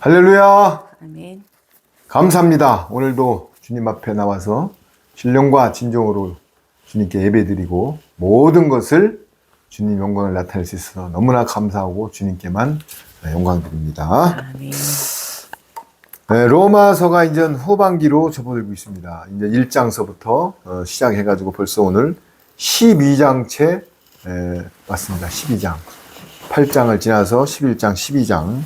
할렐루야. 아멘. 감사합니다. 오늘도 주님 앞에 나와서 신령과 진정으로 주님께 예배드리고 모든 것을 주님 영광을 나타낼 수 있어서 너무나 감사하고 주님께만 영광 드립니다. 아멘. 로마서가 이제 후반기로 접어들고 있습니다. 이제 1장서부터 시작해가지고 벌써 오늘 12장째 왔습니다. 12장. 8장을 지나서 11장, 12장.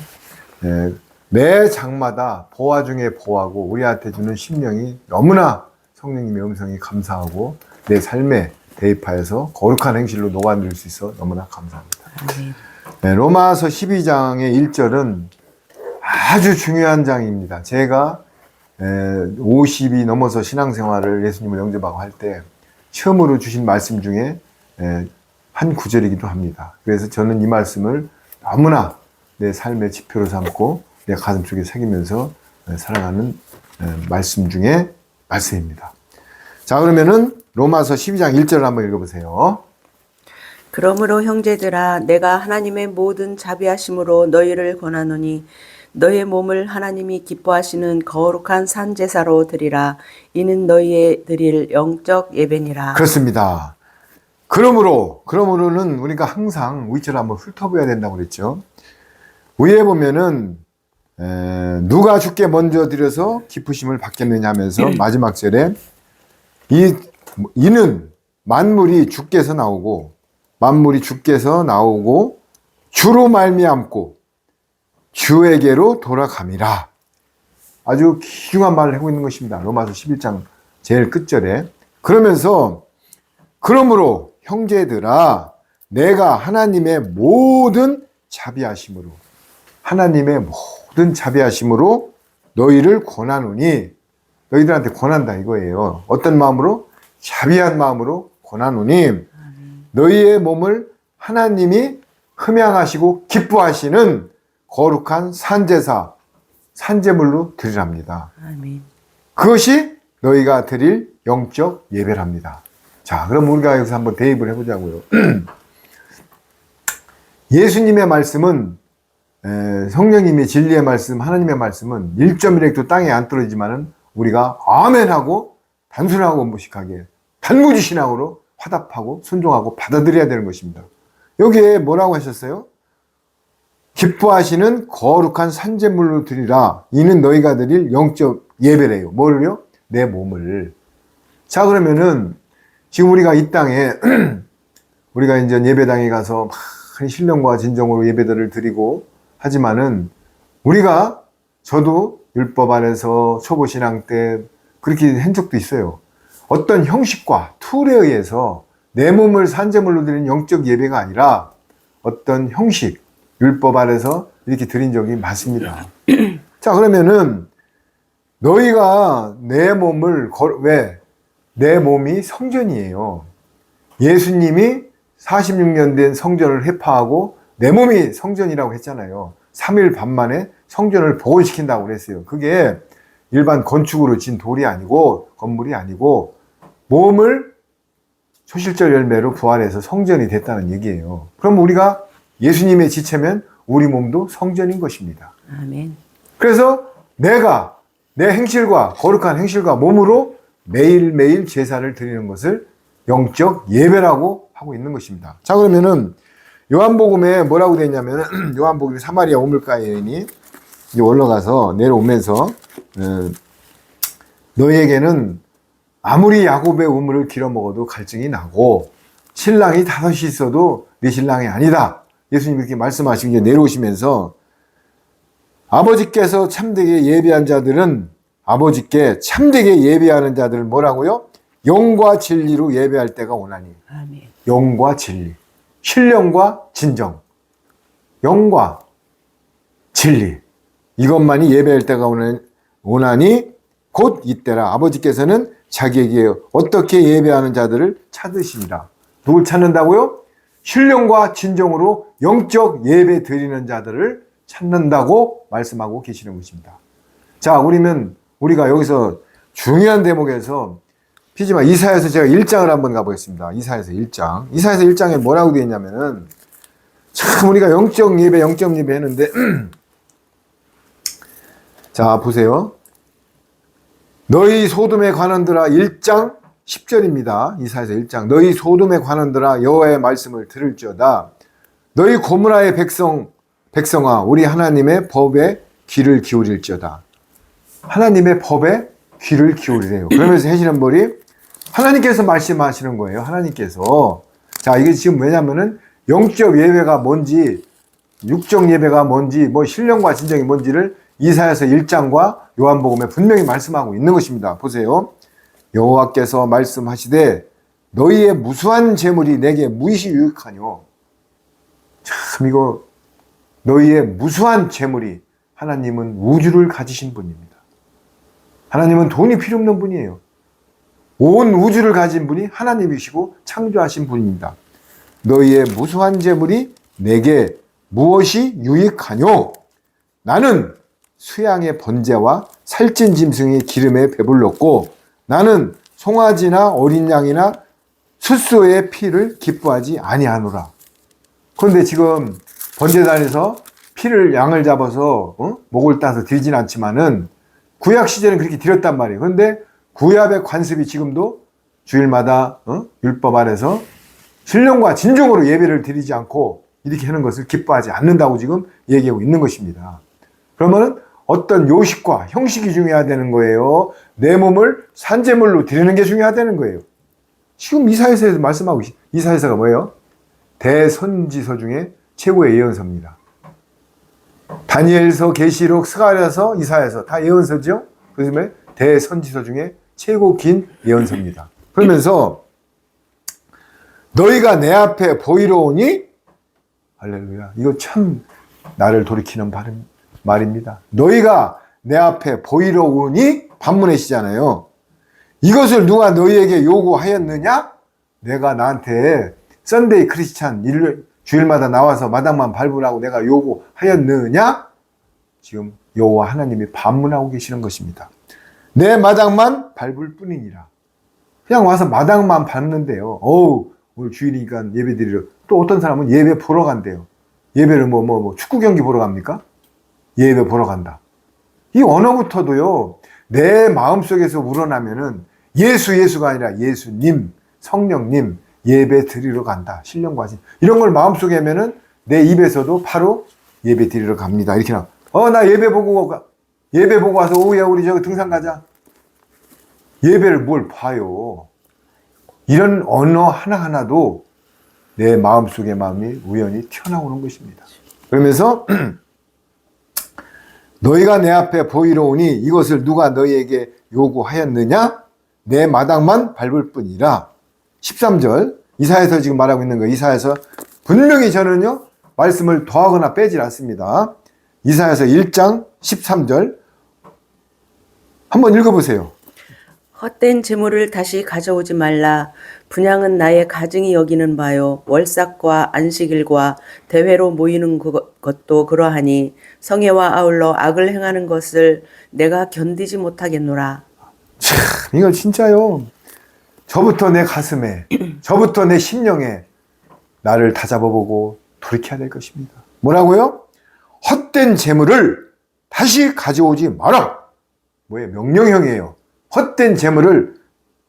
매 장마다 보화 중에 보화고 우리한테 주는 심령이 너무나 성령님의 음성이 감사하고 내 삶에 대입하여서 거룩한 행실로 녹아들 수 있어 너무나 감사합니다. 로마서 12장의 1절은 아주 중요한 장입니다. 제가 50이 넘어서 신앙생활을 예수님을 영접하고 할 때 처음으로 주신 말씀 중에 한 구절이기도 합니다. 그래서 저는 이 말씀을 너무나 내 삶의 지표로 삼고 내 가슴속에 새기면서 살아가는 말씀 중에 말씀입니다. 자, 그러면은 로마서 12장 1절을 한번 읽어보세요. 그러므로 형제들아 내가 하나님의 모든 자비하심으로 너희를 권하노니 너의 몸을 하나님이 기뻐하시는 거룩한 산 제사로 드리라. 이는 너희의 드릴 영적 예배니라. 그렇습니다. 그러므로는 우리가 항상 위치를 한번 훑어봐야 된다고 그랬죠. 위에 보면은 누가 주께 먼저 드려서 기쁘심을 받겠느냐 하면서 마지막 절에 이는 만물이 주께서 나오고 주로 말미암고 주에게로 돌아감이라. 아주 귀중한 말을 하고 있는 것입니다. 로마서 11장 제일 끝절에. 그러면서 그러므로 형제들아 내가 하나님의 모든 자비하심으로 너희를 권하노니, 너희들한테 권한다 이거예요. 어떤 마음으로? 자비한 마음으로 권하노니 너희의 몸을 하나님이 흠양하시고 기뻐하시는 거룩한 산제사, 산제물로 드리랍니다. 아멘. 그것이 너희가 드릴 영적 예배랍니다. 자, 그럼 우리가 여기서 한번 대입을 해보자고요. 예수님의 말씀은 성령님의 진리의 말씀, 하나님의 말씀은 1.1획도 땅에 안 떨어지지만은 우리가 아멘하고 단순하고 무식하게 단무지신앙으로 화답하고 순종하고 받아들여야 되는 것입니다. 여기에 뭐라고 하셨어요? 기뻐하시는 거룩한 산제물로 드리라. 이는 너희가 드릴 영적 예배래요. 뭐를요? 내 몸을. 자, 그러면은 지금 우리가 이 땅에 우리가 이제 예배당에 가서 큰 신령과 진정으로 예배들을 드리고 하지만은 저도 율법 안에서 초보신앙 때 그렇게 한 적도 있어요. 어떤 형식과 툴에 의해서 내 몸을 산제물로 드리는 영적 예배가 아니라 어떤 형식, 율법 안에서 이렇게 드린 적이 많습니다. 자, 그러면은 너희가 내 몸을 내 몸이 성전이에요. 예수님이 46년 된 성전을 회파하고 내 몸이 성전이라고 했잖아요. 3일 반 만에 성전을 복원시킨다고 그랬어요. 그게 일반 건축으로 진 돌이 아니고 건물이 아니고 몸을 초실절 열매로 부활해서 성전이 됐다는 얘기예요. 그럼 우리가 예수님의 지체면 우리 몸도 성전인 것입니다. 아멘. 그래서 내가 내 행실과 거룩한 행실과 몸으로 매일매일 제사를 드리는 것을 영적 예배라고 하고 있는 것입니다. 자, 그러면은 요한복음에 뭐라고 되어 있냐면 요한복음 사마리아 우물가의 여인이 올라가서 내려오면서 너희에게는 아무리 야곱의 우물을 길어 먹어도 갈증이 나고 신랑이 5이 있어도 네 신랑이 아니다. 예수님이 그렇게 말씀하시고 내려오시면서 아버지께 참되게 예배하는 자들은 뭐라고요? 영과 진리로 예배할 때가 오나니. 아멘. 영과 진리. 신령과 진정. 영과 진리. 이것만이 예배할 때가 오나니 곧 이때라. 아버지께서는 자기에게 어떻게 예배하는 자들을 찾으시니라. 누굴 찾는다고요? 신령과 진정으로 영적 예배 드리는 자들을 찾는다고 말씀하고 계시는 것입니다. 자, 우리가 여기서 중요한 대목에서 피지만 이사야서 제가 1장을 한번 가보겠습니다. 이사야서 1장. 이사야서 1장에 뭐라고 되어 있냐면은 참 우리가 영적 예배 했는데 자, 보세요. 너희 소돔에 관한들아 1장 10절입니다. 이사야서 1장. 너희 소돔에 관한들아 여호와의 말씀을 들을지어다. 너희 고무라의 백성아 우리 하나님의 법에 귀를 기울일지어다. 하나님의 법에 귀를 기울이래요. 그러면서 해지는 머리 하나님께서 말씀하시는 거예요. 하나님께서. 자, 이게 지금 왜냐면은 영적 예배가 뭔지, 육적 예배가 뭔지, 뭐 신령과 진정이 뭔지를 이사야서 1장과 요한복음에 분명히 말씀하고 있는 것입니다. 보세요. 여호와께서 말씀하시되 너희의 무수한 재물이 내게 무엇이 유익하뇨. 참 이거 너희의 무수한 재물이 하나님은 우주를 가지신 분입니다. 하나님은 돈이 필요 없는 분이에요. 온 우주를 가진 분이 하나님이시고 창조하신 분입니다. 너희의 무수한 재물이 내게 무엇이 유익하뇨? 나는 수양의 번제와 살찐 짐승의 기름에 배불렀고 나는 송아지나 어린 양이나 숫소의 피를 기뻐하지 아니하노라. 그런데 지금 번제단에서 피를 양을 잡아서 목을 따서 드리진 않지만은 구약 시절에는 그렇게 드렸단 말이에요. 그런데 구약의 관습이 지금도 주일마다 율법 안에서 신령과 진정으로 예배를 드리지 않고 이렇게 하는 것을 기뻐하지 않는다고 지금 얘기하고 있는 것입니다. 그러면은 어떤 요식과 형식이 중요해야 되는 거예요. 내 몸을 산제물로 드리는 게 중요하다는 거예요. 지금 이사야서에서 말씀하고 이사야서가 뭐예요? 대선지서 중에 최고의 예언서입니다. 다니엘서, 계시록, 스가랴서, 이사야서 다 예언서죠. 그래서 대선지서 중에 최고 긴 예언서입니다. 그러면서 너희가 내 앞에 보이러 오니 할렐루야. 이거 참 나를 돌이키는 말입니다. 너희가 내 앞에 보이러 오니 반문하시잖아요. 이것을 누가 너희에게 요구하였느냐? 내가 나한테 썬데이 크리스찬 주일마다 나와서 마당만 밟으라고 내가 요구하였느냐? 지금 여호와 하나님이 반문하고 계시는 것입니다. 내 마당만 밟을 뿐이니라. 그냥 와서 마당만 밟는데요. 오늘 주일이니까 예배 드리러. 또 어떤 사람은 예배 보러 간대요. 예배를 축구 경기 보러 갑니까? 예배 보러 간다. 이 언어부터도요, 내 마음속에서 우러나면은 예수가 아니라 예수님, 성령님, 예배 드리러 간다. 신령과 진. 이런 걸 마음속에 하면은 내 입에서도 바로 예배 드리러 갑니다. 이렇게 나 예배 보고 와서 오후에 우리 저기 등산 가자. 예배를 뭘 봐요. 이런 언어 하나하나도 내 마음속의 마음이 우연히 튀어나오는 것입니다. 그러면서 너희가 내 앞에 보이러 오니 이것을 누가 너희에게 요구하였느냐? 내 마당만 밟을 뿐이라. 13절 이사야서 지금 말하고 있는 거예요. 이사야서 분명히 저는요 말씀을 더하거나 빼질 않습니다. 이사야서 1장 13절 한번 읽어보세요. 헛된 재물을 다시 가져오지 말라. 분향은 나의 가증이 여기는 바요. 월삭과 안식일과 대회로 모이는 것도 그러하니 성애와 아울러 악을 행하는 것을 내가 견디지 못하겠노라. 참, 이거 진짜요. 저부터 내 가슴에, 저부터 내 심령에 나를 다잡아보고 돌이켜야 될 것입니다. 뭐라고요? 헛된 재물을 다시 가져오지 마라. 뭐예요? 명령형이에요. 헛된 재물을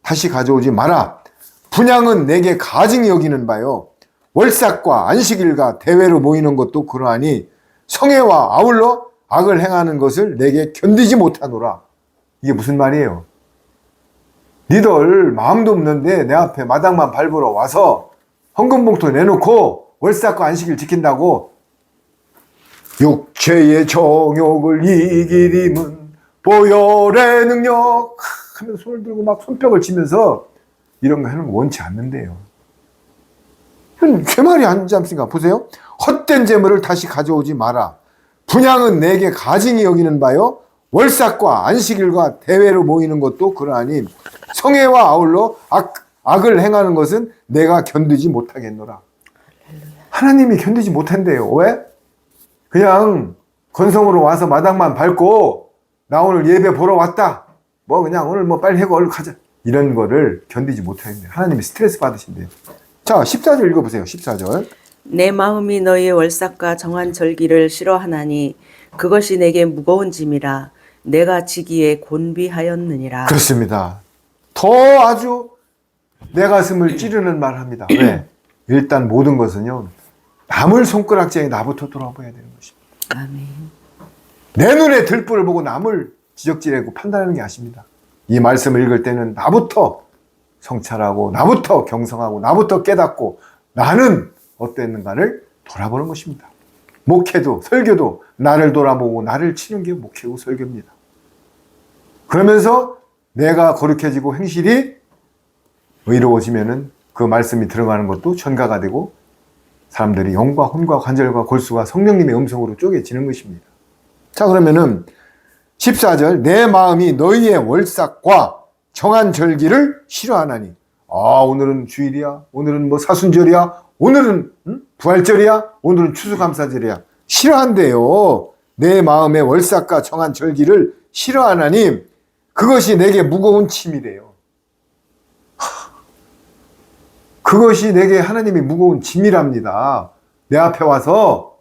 다시 가져오지 마라. 분향은 내게 가증이 여기는 바요. 월삭과 안식일과 대회로 모이는 것도 그러하니 성애와 아울러 악을 행하는 것을 내게 견디지 못하노라. 이게 무슨 말이에요? 니들 마음도 없는데 내 앞에 마당만 밟으러 와서 헌금봉투 내놓고 월삭과 안식일 지킨다고 육체의 정욕을 이기림은 보혈의 능력 하면서 손을 들고 막 손뼉을 치면서 이런 거 하는 거 원치 않는데요. 제 말이 아니지 않습니까? 보세요. 헛된 재물을 다시 가져오지 마라. 분향은 내게 가증이 여기는 바요. 월삭과 안식일과 대회로 모이는 것도 그러하니 성애와 아울러 악을 행하는 것은 내가 견디지 못하겠노라. 하나님이 견디지 못한대요. 왜? 그냥 건성으로 와서 마당만 밟고 나 오늘 예배 보러 왔다. 그냥 오늘 빨리 해고 얼른 가자. 이런 거를 견디지 못하는데 하나님이 스트레스 받으신대요. 자, 14절 읽어보세요. 14절. 내 마음이 너희의 월삭과 정한 절기를 싫어하나니 그것이 내게 무거운 짐이라. 내가 지기에 곤비하였느니라. 그렇습니다. 더 아주 내 가슴을 찌르는 말 합니다. 왜? 일단 모든 것은요, 남을 손가락질하게 나부터 돌아봐야 되는 것입니다. 아멘. 내 눈에 들불을 보고 남을 지적질하고 판단하는 게 아닙니다. 이 말씀을 읽을 때는 나부터 성찰하고, 나부터 경성하고, 나부터 깨닫고, 나는 어땠는가를 돌아보는 것입니다. 목회도, 설교도 나를 돌아보고 나를 치는 게 목회고 설교입니다. 그러면서 내가 거룩해지고 행실이 의로워지면은 그 말씀이 들어가는 것도 전가가 되고 사람들이 영과 혼과 관절과 골수가 성령님의 음성으로 쪼개지는 것입니다. 자, 그러면은 14절, 내 마음이 너희의 월삭과 정한 절기를 싫어하나니. 오늘은 주일이야, 오늘은 뭐 사순절이야, 오늘은 부활절이야, 오늘은 추수감사절이야. 싫어한대요. 내 마음의 월삭과 정한 절기를 싫어하나니 그것이 내게 무거운 짐이래요. 그것이 내게 하나님이 무거운 짐이랍니다. 내 앞에 와서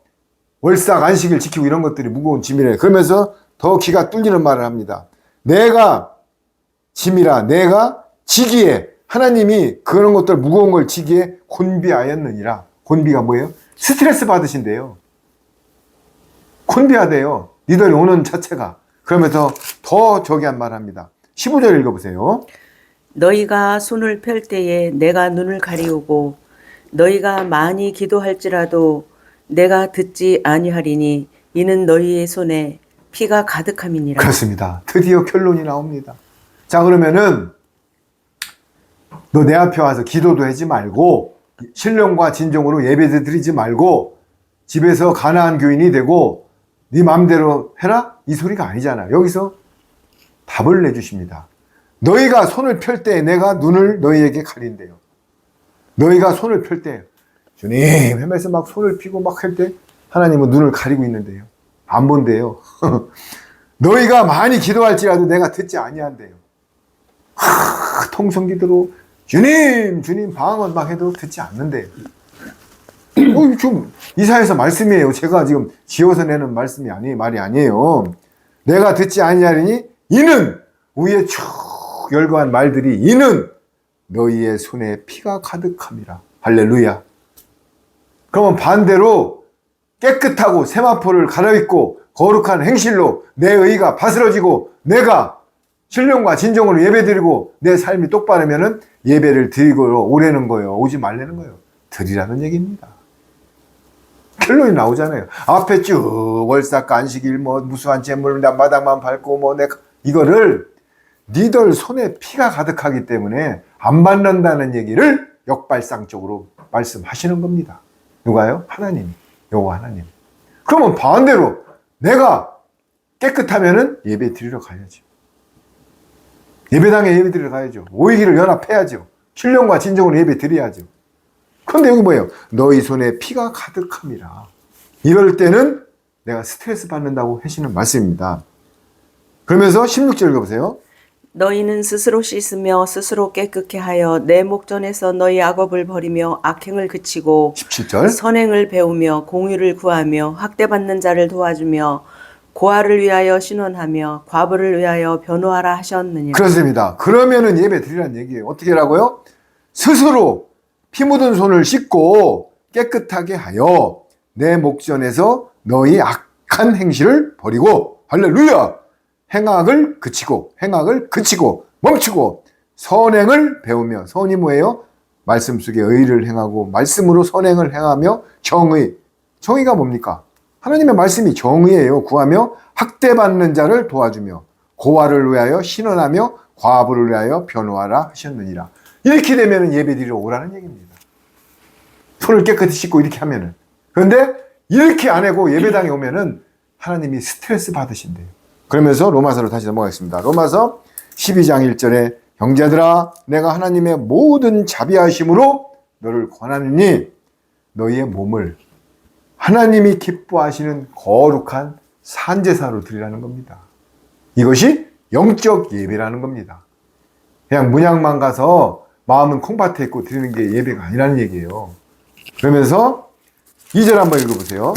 월삭 안식일 지키고 이런 것들이 무거운 짐이래. 그러면서 더 기가 뚫리는 말을 합니다. 내가 짐이라, 내가 지기에, 하나님이 그런 것들 무거운 걸 지기에 곤비하였느니라. 곤비가 뭐예요? 스트레스 받으신대요. 곤비하대요. 니들이 오는 자체가. 그러면서 더 저기 한 말 합니다. 15절 읽어보세요. 너희가 손을 펼 때에 내가 눈을 가리우고 너희가 많이 기도할지라도 내가 듣지 아니하리니 이는 너희의 손에 피가 가득함이니라. 그렇습니다. 드디어 결론이 나옵니다. 자, 그러면은 너 내 앞에 와서 기도도 하지 말고 신령과 진정으로 예배도 드리지 말고 집에서 가난한 교인이 되고 네 마음대로 해라? 이 소리가 아니잖아. 여기서 답을 내주십니다. 너희가 손을 펼 때 내가 눈을 너희에게 가린대요. 너희가 손을 펼 때, 주님 하면서 막 손을 펴고 막 할 때 하나님은 눈을 가리고 있는데요. 안 본대요. 너희가 많이 기도할지라도 내가 듣지 아니한대요. 통성기도로 주님 방언 막 해도 듣지 않는데요. 좀 이사야서 말씀이에요. 제가 지금 지어서 내는 말씀이 아니에요. 말이 아니에요. 내가 듣지 아니하리니 이는 위에 쭉 열거한 말들이 이는 너희의 손에 피가 가득함이라. 할렐루야. 그러면 반대로 깨끗하고 세마포를 갈아입고 거룩한 행실로 내 의가 바스러지고 내가 신령과 진정으로 예배드리고 내 삶이 똑바르면은 예배를 드리고 오라는 거예요. 오지 말라는 거예요. 드리라는 얘기입니다. 결론이 나오잖아요. 앞에 쭉 월삭과 안식일 뭐 무수한 재물 마당만 밟고 뭐 내가 이거를 니들 손에 피가 가득하기 때문에 안 받는다는 얘기를 역발상적으로 말씀하시는 겁니다. 누가요? 하나님이. 여호와 하나님. 그러면 반대로 내가 깨끗하면은 예배 드리러 가야죠. 예배당에 예배 드리러 가야죠. 오이기를 연합해야죠. 신령과 진정으로 예배 드려야죠. 그런데 여기 뭐예요? 너희 손에 피가 가득함이라. 이럴 때는 내가 스트레스 받는다고 하시는 말씀입니다. 그러면서 16절 읽어보세요. 너희는 스스로 씻으며 스스로 깨끗게 하여 내 목전에서 너희 악업을 버리며 악행을 그치고 17절. 선행을 배우며 공의를 구하며 학대받는 자를 도와주며 고아를 위하여 신원하며 과부를 위하여 변호하라 하셨느니라. 그렇습니다. 그러면은 예배 드리라는 얘기예요. 어떻게 하라고요? 스스로 피 묻은 손을 씻고 깨끗하게 하여 내 목전에서 너희 악한 행실을 버리고 할렐루야! 행악을 그치고 멈추고 선행을 배우며 선이 뭐예요? 말씀 속에 의를 행하고 말씀으로 선행을 행하며 정의가 뭡니까? 하나님의 말씀이 정의예요. 구하며 학대받는 자를 도와주며 고아를 위하여 신원하며 과부를 위하여 변호하라 하셨느니라. 이렇게 되면 예배 드리러 오라는 얘기입니다. 손을 깨끗이 씻고 이렇게 하면은. 그런데 이렇게 안 하고 예배당에 오면은 하나님이 스트레스 받으신대요. 그러면서 로마서로 다시 넘어가겠습니다. 로마서 12장 1절에 형제들아 내가 하나님의 모든 자비하심으로 너를 권하느니 너희의 몸을 하나님이 기뻐하시는 거룩한 산제사로 드리라는 겁니다. 이것이 영적 예배라는 겁니다. 그냥 문양만 가서 마음은 콩밭에 있고 드리는 게 예배가 아니라는 얘기예요. 그러면서 2절 한번 읽어보세요.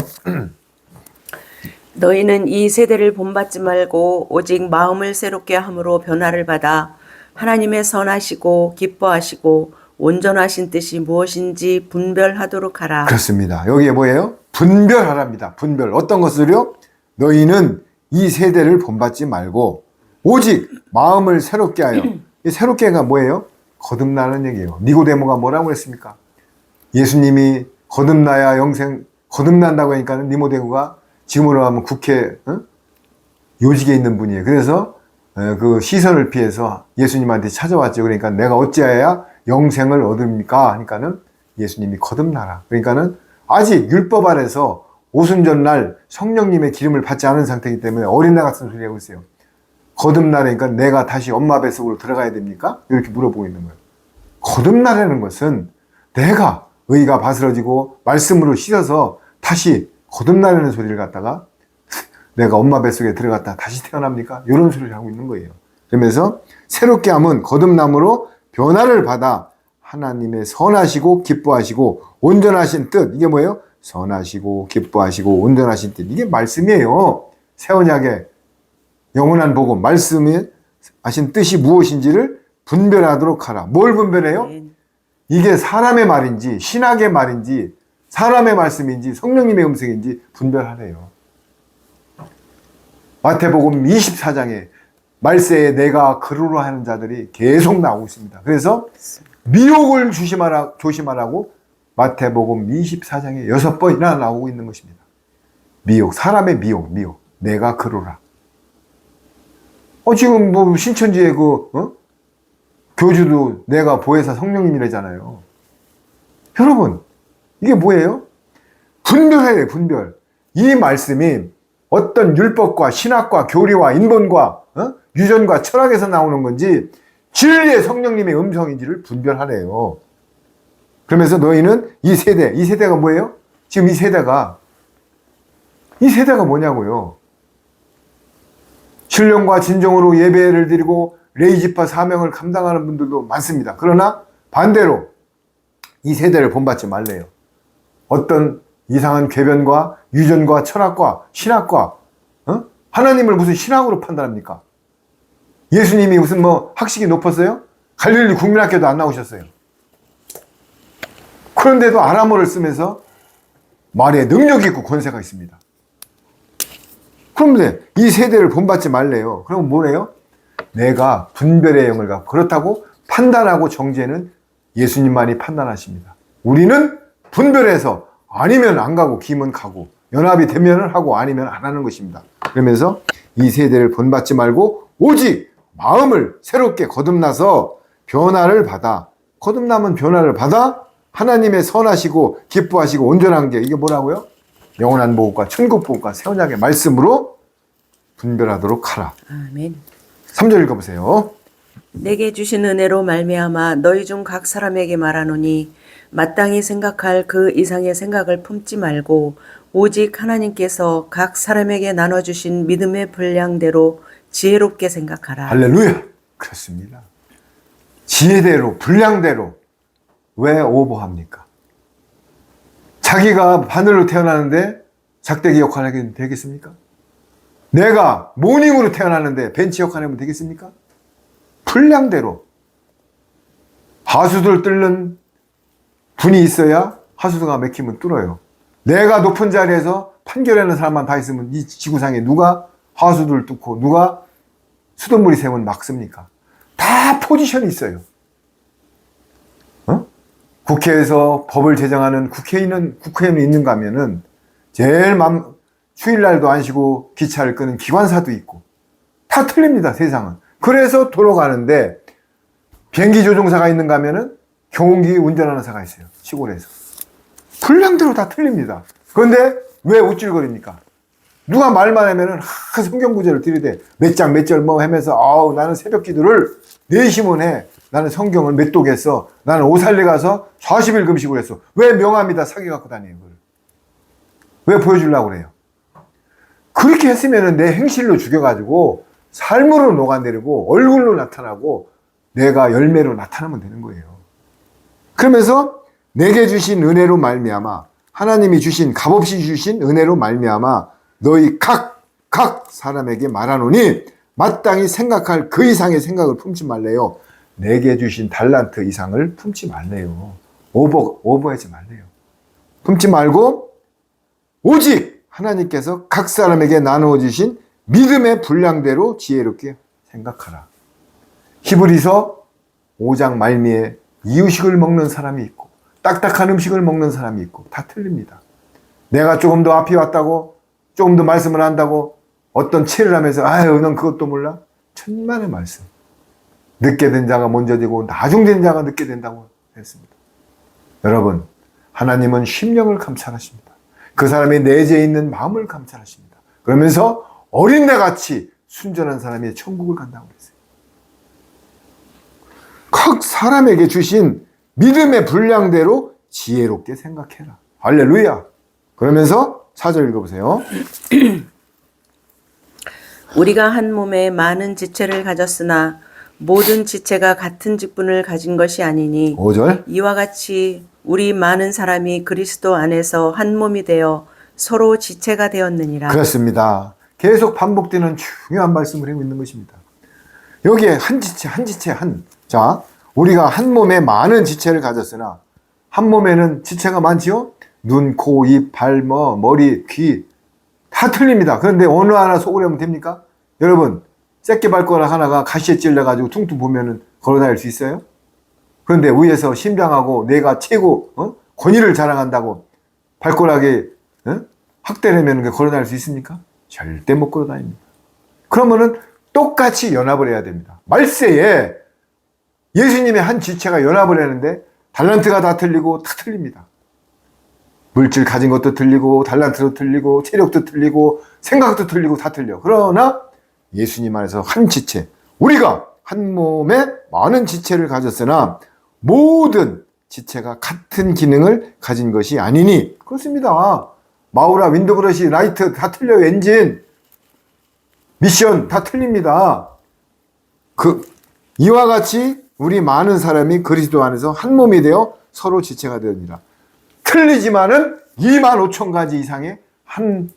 너희는 이 세대를 본받지 말고 오직 마음을 새롭게 함으로 변화를 받아 하나님의 선하시고 기뻐하시고 온전하신 뜻이 무엇인지 분별하도록 하라. 그렇습니다. 여기에 뭐예요? 분별하랍니다. 분별. 어떤 것을요? 너희는 이 세대를 본받지 말고 오직 마음을 새롭게 하여. 이 새롭게가 뭐예요? 거듭나는 얘기예요. 니고데모가 뭐라고 했습니까? 예수님이 거듭나야 영생, 거듭난다고 하니까 니고데모가 지금으로 하면 국회 요직에 있는 분이에요. 그래서 그 시선을 피해서 예수님한테 찾아왔죠. 그러니까 내가 어찌하여야 영생을 얻습니까? 하니까는 예수님이 거듭나라. 그러니까는 아직 율법 아래서 오순절날 성령님의 기름을 받지 않은 상태이기 때문에 어린애 같은 소리 하고 있어요. 거듭나라니까 내가 다시 엄마 뱃속으로 들어가야 됩니까? 이렇게 물어보고 있는 거예요. 거듭나라는 것은 내가 의가 바스러지고 말씀으로 씻어서 다시 거듭나라는 소리를 갖다가 내가 엄마 뱃속에 들어갔다 다시 태어납니까? 이런 소리를 하고 있는 거예요. 그러면서 새롭게 함은 거듭남으로 변화를 받아 하나님의 선하시고 기뻐하시고 온전하신 뜻. 이게 뭐예요? 선하시고 기뻐하시고 온전하신 뜻. 이게 말씀이에요. 새 언약의 영원한 복음, 말씀이 하신 뜻이 무엇인지를 분별하도록 하라. 뭘 분별해요? 이게 사람의 말인지 신학의 말인지 사람의 말씀인지 성령님의 음성인지 분별하래요. 마태복음 24장에 말세에 내가 그루로 하는 자들이 계속 나오고 있습니다. 그래서 미혹을 조심하라고 마태복음 24장에 6번이나 나오고 있는 것입니다. 미혹, 사람의 미혹. 내가 그루라. 지금 뭐 신천지의 교주도 내가 보혜사 성령님이라잖아요. 여러분, 이게 뭐예요? 분별해야 돼요, 분별. 이 말씀이 어떤 율법과 신학과 교리와 인본과 유전과 철학에서 나오는 건지 진리의 성령님의 음성인지를 분별하래요. 그러면서 너희는 이 세대가 뭐예요? 지금 이 세대가 뭐냐고요? 신령과 진정으로 예배를 드리고 레이지파 사명을 감당하는 분들도 많습니다. 그러나 반대로 이 세대를 본받지 말래요. 어떤 이상한 궤변과 유전과 철학과 신학과 하나님을 무슨 신학으로 판단합니까? 예수님이 무슨 학식이 높았어요? 갈릴리 국민학교도 안 나오셨어요. 그런데도 아람어를 쓰면서 말에 능력이 있고 권세가 있습니다. 그런데 이 세대를 본받지 말래요. 그럼 뭐래요? 내가 분별의 영을 갖고 그렇다고 판단하고 정죄는 예수님만이 판단하십니다. 우리는 분별해서 아니면 안 가고 기면 가고 연합이 되면 하고 아니면 안 하는 것입니다. 그러면서 이 세대를 본받지 말고 오직 마음을 새롭게 거듭나서 변화를 받아. 거듭나면 변화를 받아 하나님의 선하시고 기뻐하시고 온전한 게 이게 뭐라고요? 영원한 복과 천국 복과 새 언약의 말씀으로 분별하도록 하라. 아멘. 3절 읽어보세요. 내게 주신 은혜로 말미암아 너희 중 각 사람에게 말하노니 마땅히 생각할 그 이상의 생각을 품지 말고 오직 하나님께서 각 사람에게 나눠주신 믿음의 분량대로 지혜롭게 생각하라. 할렐루야. 그렇습니다. 지혜대로 분량대로. 왜 오버합니까? 자기가 바늘로 태어나는데 작대기 역할을 하게 되겠습니까? 내가 모닝으로 태어나는데 벤치 역할을 하면 되겠습니까? 분량대로. 하수도를 뚫는 분이 있어야 하수도가 막히면 뚫어요. 내가 높은 자리에서 판결하는 사람만 다 있으면 이 지구상에 누가 하수도를 뚫고 누가 수돗물이 새면 막습니까? 다 포지션이 있어요. 국회에서 법을 제정하는 국회의원이 있는가 하면은 제일 휴일날도 안 쉬고 기차를 끄는 기관사도 있고 다 틀립니다, 세상은. 그래서 돌아가는데 비행기 조종사가 있는가 하면은 경운기 운전하는 사가 있어요, 시골에서. 분량대로 다 틀립니다. 그런데 왜 우쭐거립니까? 누가 말만 하면은 성경 구절을 들이대 몇 장 몇 절 하면서 나는 새벽 기도를 4시면 해. 나는 성경을 몇 독했어. 나는 오살리 가서 40일 금식을 했어. 왜 명함이다 사기 갖고 다녀요? 그걸. 왜 보여주려고 그래요? 그렇게 했으면 내 행실로 죽여가지고 삶으로 녹아내리고 얼굴로 나타나고 내가 열매로 나타나면 되는 거예요. 그러면서 내게 주신 은혜로 말미암아 하나님이 주신 값없이 주신 은혜로 말미암아 너희 각 사람에게 말하노니 마땅히 생각할 그 이상의 생각을 품지 말래요. 내게 주신 달란트 이상을 품지 말래요. 오버하지 말래요. 품지 말고 오직 하나님께서 각 사람에게 나누어 주신 믿음의 분량대로 지혜롭게 생각하라. 히브리서 5장 말미에 이유식을 먹는 사람이 있고 딱딱한 음식을 먹는 사람이 있고 다 틀립니다. 내가 조금 더 앞이 왔다고 조금 더 말씀을 한다고 어떤 체를 하면서 아유 넌 그것도 몰라? 천만의 말씀. 늦게 된 자가 먼저 되고 나중된 자가 늦게 된다고 했습니다. 여러분, 하나님은 심령을 감찰하십니다. 그 사람의 내재에 있는 마음을 감찰하십니다. 그러면서 어린애같이 순전한 사람이 천국을 간다고 했어요. 각 사람에게 주신 믿음의 분량대로 지혜롭게 생각해라. 할렐루야. 그러면서 4절 읽어보세요. 우리가 한 몸에 많은 지체를 가졌으나 모든 지체가 같은 직분을 가진 것이 아니니 5절. 이와 같이 우리 많은 사람이 그리스도 안에서 한 몸이 되어 서로 지체가 되었느니라. 그렇습니다. 계속 반복되는 중요한 말씀을 하고 있는 것입니다. 여기에 한 지체. 자, 우리가 한 몸에 많은 지체를 가졌으나 한 몸에는 지체가 많지요? 눈, 코, 입, 발, 머리, 귀 다 틀립니다. 그런데 어느 하나 속으려면 됩니까? 여러분, 새끼발가락 하나가 가시에 찔려가지고 퉁퉁 보면은 걸어다닐 수 있어요? 그런데 위에서 심장하고 뇌가 최고 권위를 자랑한다고 발가락에 학대내면 걸어다닐 수 있습니까? 절대 못 걸어다닙니다. 그러면은 똑같이 연합을 해야 됩니다. 말세에 예수님의 한 지체가 연합을 하는데 달란트가 다 틀리고 다 틀립니다. 물질 가진 것도 틀리고 달란트도 틀리고 체력도 틀리고 생각도 틀리고 다 틀려. 그러나 예수님 안에서 한 지체, 우리가 한 몸에 많은 지체를 가졌으나 모든 지체가 같은 기능을 가진 것이 아니니. 그렇습니다. 마우라, 윈드브러시, 라이트 다 틀려요. 엔진, 미션 다 틀립니다. 이와 같이 우리 많은 사람이 그리스도 안에서 한 몸이 되어 서로 지체가 되느니라. 틀리지만은 2만 5천 가지 이상의 한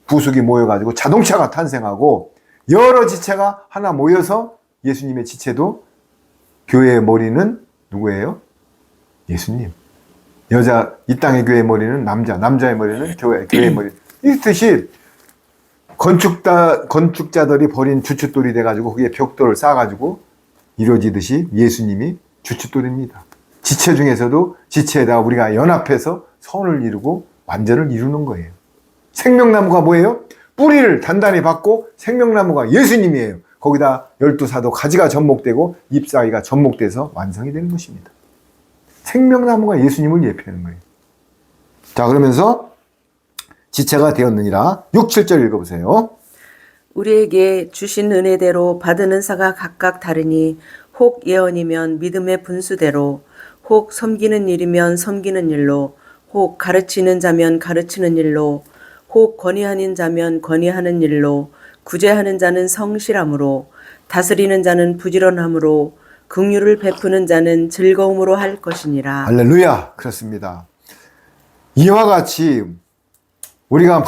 부속이 모여가지고 자동차가 탄생하고 여러 지체가 하나 모여서 예수님의 지체도 교회의 머리는 누구예요? 예수님. 이 땅의 교회의 머리는 남자의 머리는 교회의 머리. 이 뜻이 건축자들이 버린 주춧돌이 돼가지고 거기에 벽돌을 쌓아가지고 이루어지듯이 예수님이 주춧돌입니다. 지체 중에서도 지체에다가 우리가 연합해서 선을 이루고 완전을 이루는 거예요. 생명나무가 뭐예요? 뿌리를 단단히 받고 생명나무가 예수님이에요. 거기다 12사도 가지가 접목되고 잎사귀가 접목돼서 완성이 되는 것입니다. 생명나무가 예수님을 예표하는 거예요. 자, 그러면서 지체가 되었느니라. 6, 7절 읽어보세요. 우리에게 주신 은혜대로 받은 은사가 각각 다르니 혹 예언이면 믿음의 분수대로, 혹 섬기는 일이면 섬기는 일로, 혹 가르치는 자면 가르치는 일로, 혹 권위하는 자면 권위하는 일로, 구제하는 자는 성실함으로, 다스리는 자는 부지런함으로, 긍휼을 베푸는 자는 즐거움으로 할 것이니라. 할렐루야. 그렇습니다. 이와 같이 우리가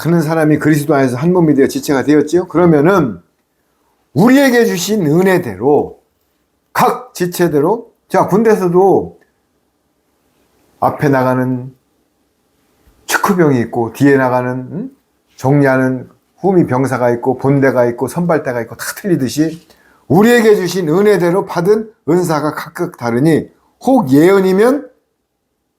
많은 사람이 그리스도 안에서 한 몸이 되어 지체가 되었지요. 그러면은 우리에게 주신 은혜대로 각 지체대로, 자, 군대에서도 앞에 나가는 축구병이 있고 뒤에 나가는 정리하는 후미 병사가 있고 본대가 있고 선발대가 있고 다 틀리듯이 우리에게 주신 은혜대로 받은 은사가 각각 다르니 혹 예언이면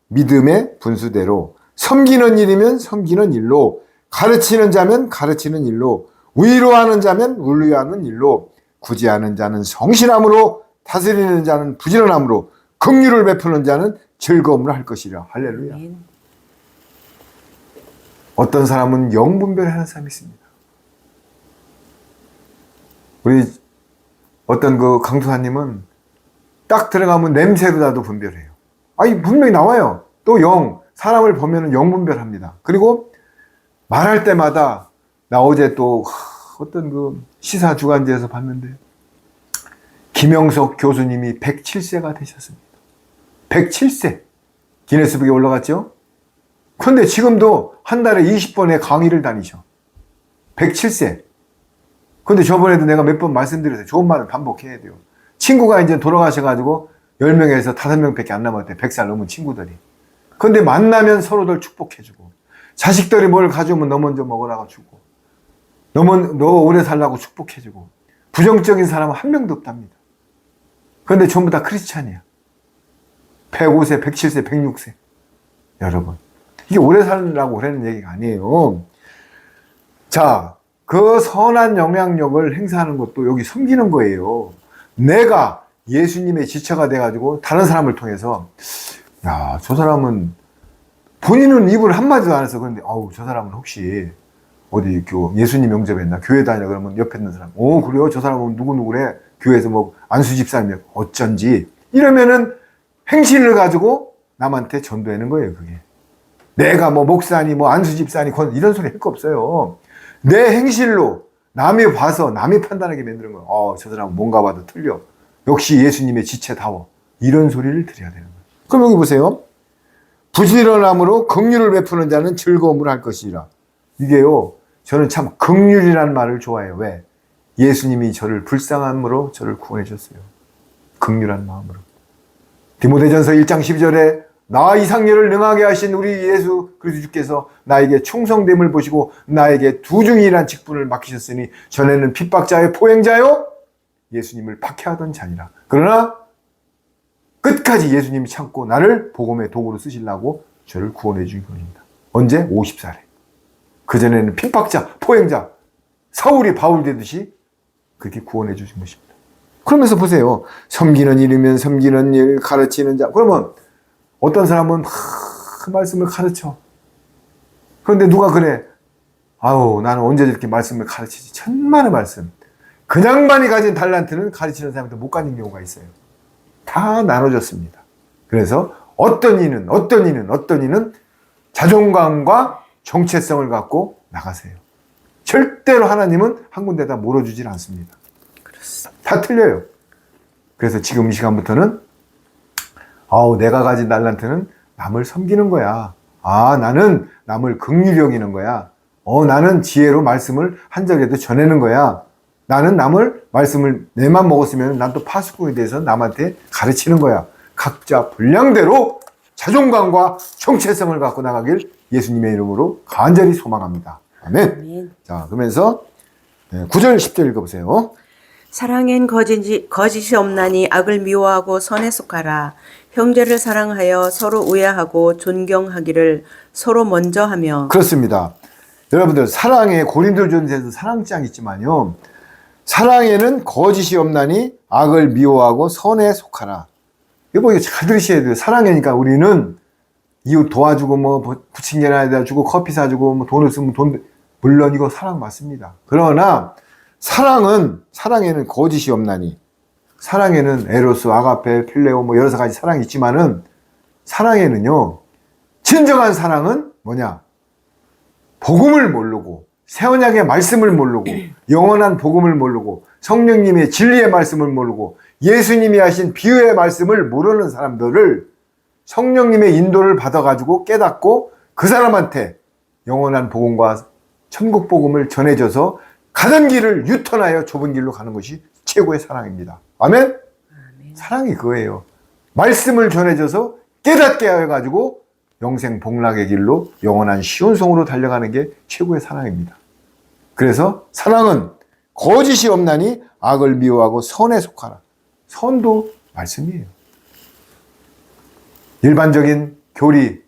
믿음의 분수대로, 섬기는 일이면 섬기는 일로, 가르치는 자면 가르치는 일로, 위로하는 자면 위로하는 일로, 구제하는 자는 성실함으로, 다스리는 자는 부지런함으로, 긍휼을 베푸는 자는 즐거움으로 할 것이라. 할렐루야. 어떤 사람은 영분별하는 사람이 있습니다. 우리 어떤 그 강투사님은 딱 들어가면 냄새로라도 분별해요. 아니, 분명히 나와요. 또 사람을 보면 영분별합니다. 그리고 말할 때마다, 나 어제 또 어떤 그 시사 주간지에서 봤는데, 김영석 교수님이 107세가 되셨습니다. 107세. 기네스북에 올라갔죠? 그런데 지금도 한 달에 20번의 강의를 다니셔. 107세. 근데 저번에도 내가 몇 번 말씀드렸어요. 좋은 말은 반복해야 돼요. 친구가 이제 돌아가셔가지고 10명에서 5명밖에 안 남았대. 100살 넘은 친구들이. 근데 만나면 서로들 축복해주고, 자식들이 뭘 가져오면 너 먼저 먹으라고 주고, 너 오래 살라고 축복해주고, 부정적인 사람은 한 명도 없답니다. 근데 전부 다 크리스찬이야. 105세, 107세, 106세. 여러분, 이게 오래 살라고 그러는 얘기가 아니에요. 자, 그 선한 영향력을 행사하는 것도 여기 섬기는 거예요. 내가 예수님의 지체가 돼가지고 다른 사람을 통해서, 야, 저 사람은 본인은 입을 한마디도 안 해서 그런데, 저 사람은 혹시 어디 예수님 영접했나? 교회 다니나? 그러면 옆에 있는 사람, 그래요? 저 사람은 누구누구래? 교회에서 뭐 안수 집사님이 어쩐지. 이러면은 행실을 가지고 남한테 전도하는 거예요, 그게. 내가 뭐 목사니, 뭐 안수 집사니, 이런 소리 할 거 없어요. 내 행실로 남이 봐서 남이 판단하게 만드는 거예요. 저 사람은 뭔가 봐도 틀려. 역시 예수님의 지체다워. 이런 소리를 드려야 되는 거예요. 그럼 여기 보세요. 부지런함으로 긍휼을 베푸는 자는 즐거움을 할 것이라. 이게요, 저는 참 긍휼이라는 말을 좋아해요. 왜? 예수님이 저를 불쌍함으로 저를 구원해 줬어요. 긍휼한 마음으로. 디모데전서 1장 12절에 나 이상렬을 능하게 하신 우리 예수 그리스도께서 나에게 충성됨을 보시고 나에게 두중이란 직분을 맡기셨으니 전에는 핍박자요 포행자요 예수님을 박해하던 자니라. 그러나 끝까지 예수님이 참고 나를 복음의 도구로 쓰시려고 저를 구원해 주신 것입니다. 언제? 50살에. 그전에는 핍박자, 포행자, 사울이 바울 되듯이 그렇게 구원해 주신 것입니다. 그러면서 보세요. 섬기는 일이면 섬기는 일, 가르치는 자. 그러면 어떤 사람은 그 말씀을 가르쳐. 그런데 누가 그래? 나는 언제 저렇게 말씀을 가르치지? 천만의 말씀. 그냥만이 가진 달란트는 가르치는 사람한테 못 가진 경우가 있어요. 다 나눠졌습니다. 그래서 어떤 이는 자존감과 정체성을 갖고 나가세요. 절대로 하나님은 한 군데다 몰아주질 않습니다. 그렇습니다. 다 틀려요. 그래서 지금 이 시간부터는 내가 가진 달란트는 남을 섬기는 거야. 나는 남을 긍휼히 여기는 거야. 나는 지혜로 말씀을 한 절에도 전하는 거야. 나는 남을 말씀을 내만 먹었으면 난 또 파수꾼에 대해서 남한테 가르치는 거야. 각자 분량대로 자존감과 정체성을 갖고 나가길 예수님의 이름으로 간절히 소망합니다. 아멘. 아멘. 자, 그러면서 9절 10절 읽어보세요. 사랑엔 거짓이 없나니 악을 미워하고 선에 속하라. 형제를 사랑하여 서로 우애하고 존경하기를 서로 먼저 하며. 그렇습니다. 여러분들, 사랑에 고린도전서에서 사랑장 있지만요. 사랑에는 거짓이 없나니 악을 미워하고 선에 속하라. 이거 잘 들으셔야 돼요. 사랑이니까 우리는 이웃 도와주고 뭐 부침개나 주고 커피 사주고 뭐 돈을 쓰면 물론 이거 사랑 맞습니다. 그러나 사랑에는 거짓이 없나니. 사랑에는 에로스, 아가페, 필레오 뭐 여러 가지 사랑이 있지만은 사랑에는요, 진정한 사랑은 뭐냐? 복음을 모르고 새 언약의 말씀을 모르고 영원한 복음을 모르고 성령님의 진리의 말씀을 모르고 예수님이 하신 비유의 말씀을 모르는 사람들을 성령님의 인도를 받아가지고 깨닫고 그 사람한테 영원한 복음과 천국 복음을 전해줘서 가는 길을 유턴하여 좁은 길로 가는 것이 최고의 사랑입니다. 아멘? 아멘. 사랑이 그거예요. 말씀을 전해줘서 깨닫게 해가지고 영생 복락의 길로 영원한 시온성으로 달려가는 게 최고의 사랑입니다. 그래서 사랑은 거짓이 없나니 악을 미워하고 선에 속하라. 선도 말씀이에요. 일반적인 교리,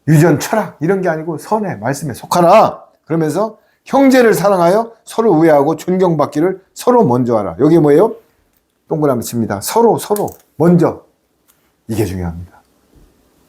유전, 철학 이런 게 아니고 선에, 말씀에 속하라. 그러면서 형제를 사랑하여 서로 우애하고 존경받기를 서로 먼저 하라. 여기 뭐예요? 동그라미 칩니다. 서로 먼저. 이게 중요합니다.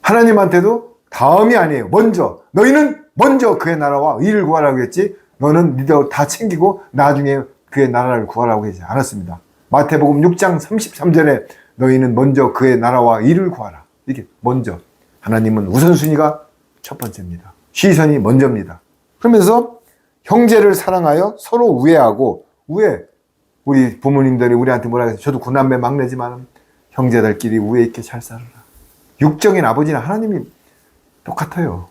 하나님한테도 다음이 아니에요. 먼저. 너희는 먼저 그의 나라와 의를 구하라고 했지, 너는 니들 다 챙기고 나중에 그의 나라를 구하라고 하지 않았습니다. 마태복음 6장 33절에 너희는 먼저 그의 나라와 의를 구하라. 이게 먼저. 하나님은 우선순위가 첫 번째입니다. 시선이 먼저입니다. 그러면서 형제를 사랑하여 서로 우애하고, 우리 부모님들이 우리한테 뭐라 해서, 저도 구남매 막내지만 형제들끼리 우애 있게 잘 살아라. 육적인 아버지나 하나님이 똑같아요.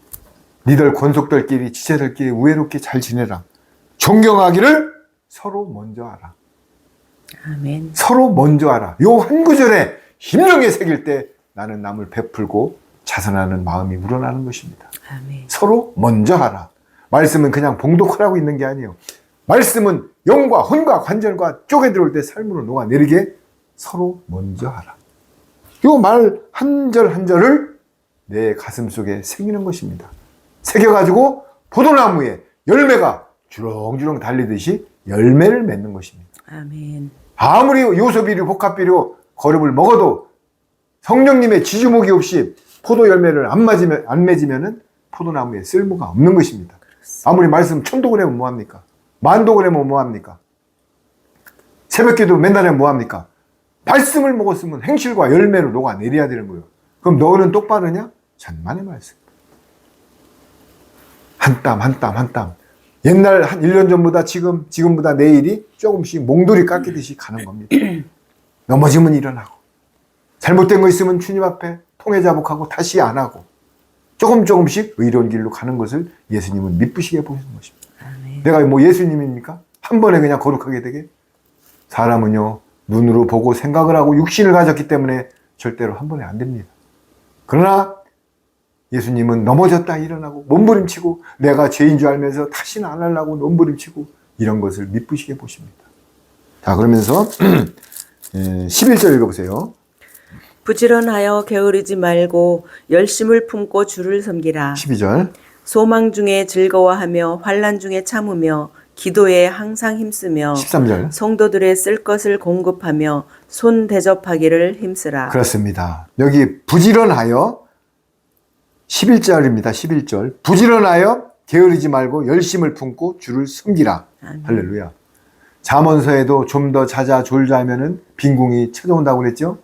니들 권속들끼리, 지체들끼리 우애롭게 잘 지내라. 존경하기를 서로 먼저 하라. 아멘. 서로 먼저 하라. 요 한 구절에 힘령에 새길 때 나는 남을 베풀고 자선하는 마음이 우러나는 것입니다. 아멘. 서로 먼저 하라. 말씀은 그냥 봉독하라고 있는 게 아니에요. 말씀은 영과 혼과 관절과 쪼개 들어올 때 삶으로 녹아내리게 서로 먼저 하라. 요 말 한 절 한 절을 내 가슴 속에 새기는 것입니다. 새겨가지고 포도나무에 열매가 주렁주렁 달리듯이 열매를 맺는 것입니다. 아멘. 아무리 요소비료, 복합비료, 거름을 먹어도 성령님의 지주목이 없이 포도 열매를 안 맺으면 포도나무에 쓸모가 없는 것입니다. 아무리 말씀 천도 그래면 뭐합니까? 만도 그래면 뭐합니까? 새벽기도 맨날 하면 뭐합니까? 말씀을 먹었으면 행실과 열매로 녹아내려야 되는 거예요. 그럼 너는 똑바르냐? 천만의 말씀. 한 땀 한 땀 한 땀. 옛날 한 1년 전보다 지금보다 내일이 조금씩 몽돌이 깎이듯이 가는 겁니다. 넘어지면 일어나고 잘못된 거 있으면 주님 앞에 통회자복하고 다시 안 하고 조금씩 의로운 길로 가는 것을 예수님은 미쁘시게 보시는 것입니다. 아멘. 내가 뭐 예수님입니까? 한 번에 그냥 거룩하게 되게? 사람은요 눈으로 보고 생각을 하고 육신을 가졌기 때문에 절대로 한 번에 안 됩니다. 그러나 예수님은 넘어졌다 일어나고 몸부림치고 내가 죄인 줄 알면서 다시는 안 하려고 몸부림치고 이런 것을 미쁘시게 보십니다. 자, 그러면서 11절 읽어보세요. 부지런하여 게으르지 말고 열심을 품고 주를 섬기라. 12절. 소망 중에 즐거워하며 환난 중에 참으며 기도에 항상 힘쓰며 13절. 성도들의 쓸 것을 공급하며 손 대접하기를 힘쓰라. 그렇습니다. 여기 부지런하여 11절입니다. 11절. 부지런하여 게으르지 말고 열심을 품고 주를 섬기라. 아멘. 할렐루야. 잠언서에도 좀 더 자자 졸자 하면은 빈궁이 찾아온다고 그랬죠.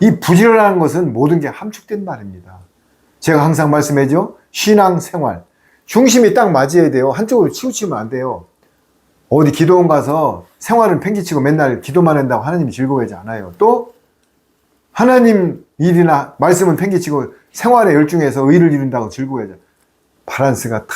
이 부지런한 것은 모든 게 함축된 말입니다. 제가 항상 말씀하죠. 신앙생활. 중심이 딱 맞아야 돼요. 한쪽으로 치우치면 안 돼요. 어디 기도원 가서 생활은 팽개치고 맨날 기도만 한다고 하나님이 즐거워하지 않아요. 또 하나님 일이나 말씀은 팽개치고 생활에 열중해서 의를 이룬다고 즐거워하죠. 밸런스가 딱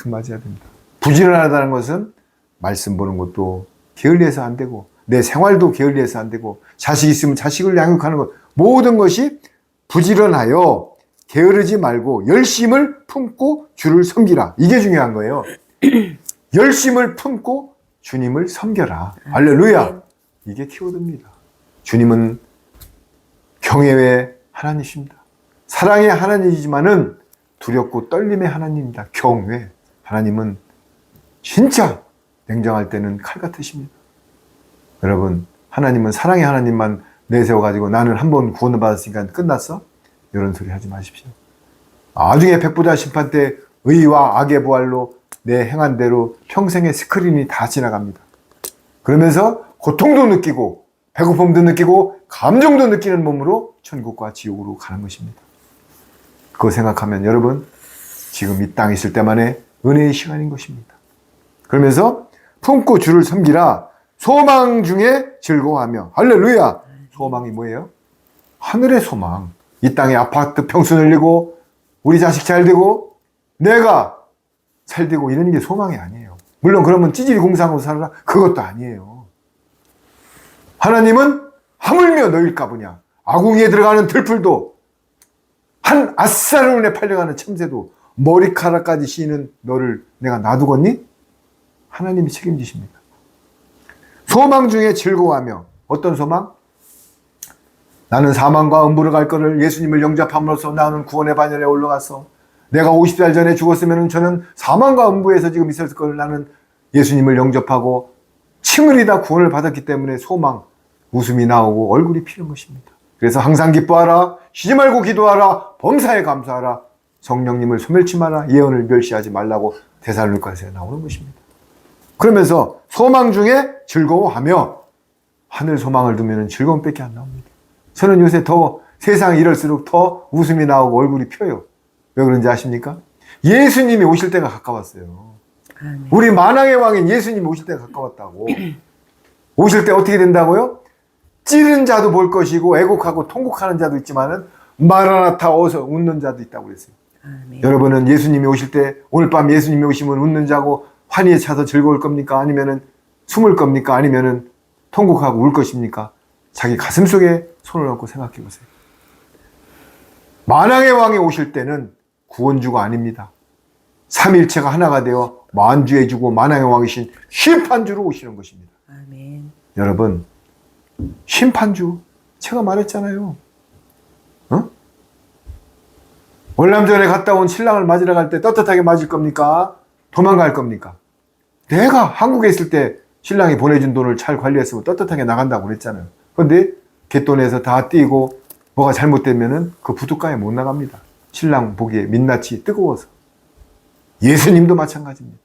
맞아야 됩니다. 부지런하다는 것은 말씀 보는 것도 게을리해서 안 되고 내 생활도 게을리해서 안 되고 자식 있으면 자식을 양육하는 것 모든 것이 부지런하여 게으르지 말고 열심을 품고 주를 섬기라. 이게 중요한 거예요. 열심을 품고 주님을 섬겨라. 할렐루야. 이게 키워드입니다. 주님은 경외의 하나님이십니다. 사랑의 하나님이지만은 두렵고 떨림의 하나님입니다. 경외. 하나님은 진짜 냉정할 때는 칼 같으십니다. 여러분, 하나님은 사랑의 하나님만 내세워가지고 나는 한번 구원을 받았으니까 끝났어? 이런 소리 하지 마십시오. 나중에 백보자 심판 때 의와 악의 부활로 내 행한 대로 평생의 스크린이 다 지나갑니다. 그러면서 고통도 느끼고 배고픔도 느끼고 감정도 느끼는 몸으로 천국과 지옥으로 가는 것입니다. 그거 생각하면 여러분 지금 이 땅에 있을 때만의 은혜의 시간인 것입니다. 그러면서 품고 주를 섬기라. 소망 중에 즐거워하며. 할렐루야. 소망이 뭐예요? 하늘의 소망. 이 땅에 아파트 평수 늘리고 우리 자식 잘 되고 내가 잘 되고 이런 게 소망이 아니에요. 물론 그러면 찌질이 공상으로 살아라? 그것도 아니에요. 하나님은 하물며 너일까 보냐. 아궁이에 들어가는 들풀도 한 아사르온에 팔려가는 참새도 머리카락까지 씌는 너를 내가 놔두겠니? 하나님이 책임지십니다. 소망 중에 즐거워하며. 어떤 소망? 나는 사망과 음부를 갈 거를 예수님을 영접함으로써 나는 구원의 반열에 올라갔어. 내가 50살 전에 죽었으면 저는 사망과 음부에서 지금 있었을 거를 나는 예수님을 영접하고 칭을이다 구원을 받았기 때문에 소망, 웃음이 나오고 얼굴이 피는 것입니다. 그래서 항상 기뻐하라, 쉬지 말고 기도하라, 범사에 감사하라, 성령님을 소멸치 마라, 예언을 멸시하지 말라고 데살로니가서에 나오는 것입니다. 그러면서 소망 중에 즐거워하며 하늘 소망을 두면 즐거움밖에 안 나옵니다. 저는 요새 더 세상이 이럴수록 더 웃음이 나오고 얼굴이 펴요. 왜 그런지 아십니까? 예수님이 오실 때가 가까웠어요. 아멘. 우리 만왕의 왕인 예수님이 오실 때가 가까웠다고. 오실 때 어떻게 된다고요? 찌른 자도 볼 것이고 애곡하고 통곡하는 자도 있지만은 마라나타 어서 웃는 자도 있다고 그랬어요. 아멘. 여러분은 예수님이 오실 때 오늘 밤 예수님이 오시면 웃는 자고 환희에 차서 즐거울 겁니까? 아니면은 숨을 겁니까? 아니면은 통곡하고 울 것입니까? 자기 가슴 속에 손을 얹고 생각해 보세요. 만왕의 왕이 오실 때는 구원주가 아닙니다. 삼일체가 하나가 되어 만주해주고 만왕의 왕이신 심판주로 오시는 것입니다. 아멘. 여러분, 심판주 제가 말했잖아요. 어? 월남전에 갔다 온 신랑을 맞으러 갈 때 떳떳하게 맞을 겁니까? 도망갈 겁니까? 내가 한국에 있을 때 신랑이 보내준 돈을 잘 관리했으면 떳떳하게 나간다고 그랬잖아요. 그런데 갯돈에서 다 띄고 뭐가 잘못되면은 그 부둣가에 못 나갑니다. 신랑 보기에 민낯이 뜨거워서. 예수님도 마찬가지입니다.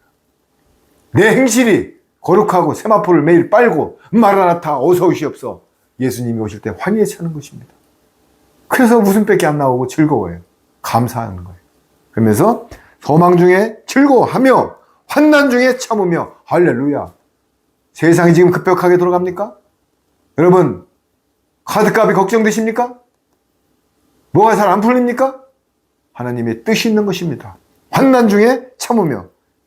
내 행실이 거룩하고 세마포를 매일 빨고 마라나타 어서 오시옵소. 예수님이 오실 때 환희에 차는 것입니다. 그래서 웃음밖에 안 나오고 즐거워요. 감사하는 거예요. 그러면서 소망 중에 즐거워하며 환난 중에 참으며 할렐루야. 세상이 지금 급격하게 돌아갑니까? 여러분, 카드값이 걱정되십니까? 뭐가 잘 안 풀립니까? 하나님의 뜻이 있는 것입니다. 환난 중에 참으며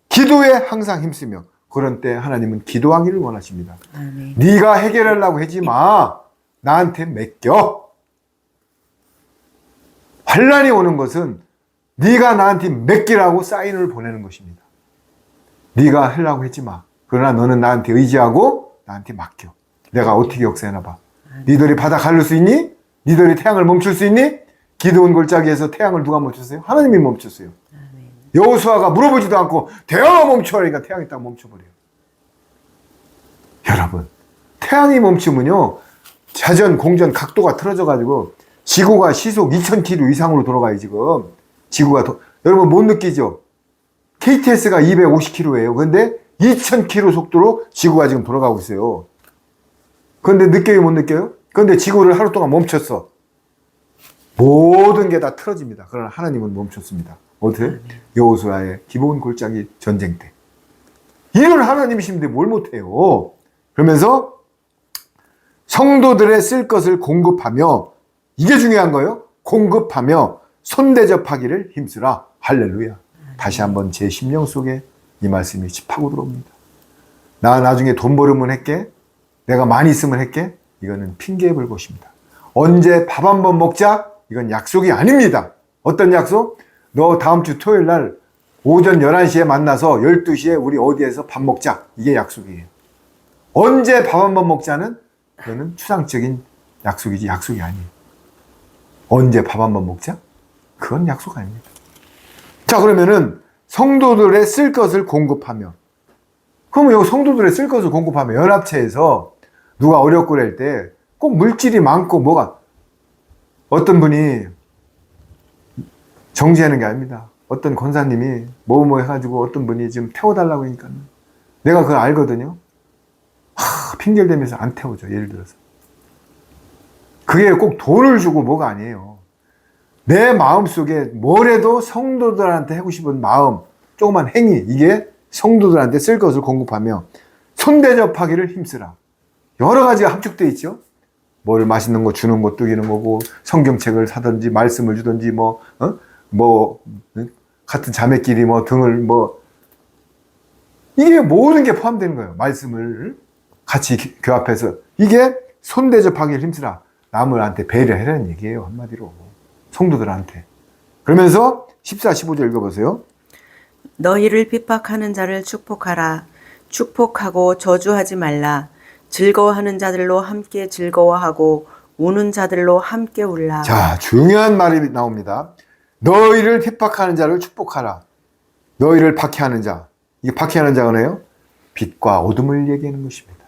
기도에 항상 힘쓰며 그런 때 하나님은 기도하기를 원하십니다. 아멘. 네가 해결하려고 하지 마. 나한테 맡겨. 환난이 오는 것은 네가 나한테 맡기라고 사인을 보내는 것입니다. 네가 하려고 하지 마. 그러나 너는 나한테 의지하고 나한테 맡겨. 내가 어떻게 역사하나 봐. 니들이 바다 가를 수 있니? 니들이 태양을 멈출 수 있니? 기드온 골짜기에서 태양을 누가 멈췄어요? 하나님이 멈췄어요. 여호수아가 물어보지도 않고 태양아 멈춰라니까 태양이 딱 멈춰버려요. 여러분, 태양이 멈추면요 자전, 공전 각도가 틀어져가지고 지구가 시속 2000km 이상으로 돌아가요. 지금 지구가 여러분 못 느끼죠? KTX가 250km예요. 근데 2000km 속도로 지구가 지금 돌아가고 있어요. 그런데 느껴요, 못 느껴요? 그런데 지구를 하루 동안 멈췄어. 모든 게 다 틀어집니다. 그러나 하나님은 멈췄습니다. 어떻게? 여호수아의 기브온 골짜기 전쟁 때. 이런 하나님이신데 뭘 못해요. 그러면서 성도들의 쓸 것을 공급하며, 이게 중요한 거예요. 공급하며 손대접하기를 힘쓰라. 할렐루야. 다시 한번 제 심령 속에 이 말씀이 짚하고 들어옵니다. 나 나중에 돈 벌으면 할게. 내가 많이 있으면 할게. 이거는 핑계에 불 것입니다. 언제 밥 한 번 먹자? 이건 약속이 아닙니다. 어떤 약속? 너 다음 주 토요일 날 오전 11시에 만나서 12시에 우리 어디에서 밥 먹자. 이게 약속이에요. 언제 밥 한 번 먹자는 그거는 추상적인 약속이지 약속이 아니에요. 언제 밥 한 번 먹자? 그건 약속 아닙니다. 자, 그러면은 성도들의 쓸 것을 공급하며, 그러면 여기 성도들의 쓸 것을 공급하며 연합체에서 누가 어렵고 그럴 때 꼭 물질이 많고 뭐가, 어떤 분이 정지하는 게 아닙니다. 어떤 권사님이 뭐 해가지고 어떤 분이 지금 태워달라고 하니까 내가 그걸 알거든요. 핑계를 대면서 안 태워줘. 예를 들어서 그게 꼭 돈을 주고 뭐가 아니에요. 내 마음속에 뭐래도 성도들한테 하고 싶은 마음, 조그만 행위, 이게 성도들한테 쓸 것을 공급하며 손대접하기를 힘쓰라. 여러 가지가 함축되어 있죠. 뭘 맛있는 거 주는 것도 이는 거고, 성경책을 사든지 말씀을 주든지 같은 자매끼리 등을 이게 모든 게 포함되는 거예요. 말씀을 같이 교합해서 이게 손대접하기를 힘쓰라. 남들한테 배려해라는 얘기예요. 한마디로 성도들한테. 그러면서 14, 15절 읽어보세요. 너희를 핍박하는 자를 축복하라. 축복하고 저주하지 말라. 즐거워하는 자들로 함께 즐거워하고 우는 자들로 함께 울라. 자, 중요한 말이 나옵니다. 너희를 핍박하는 자를 축복하라. 너희를 박해하는 자. 이게 박해하는 자가 뭐예요? 빛과 어둠을 얘기하는 것입니다.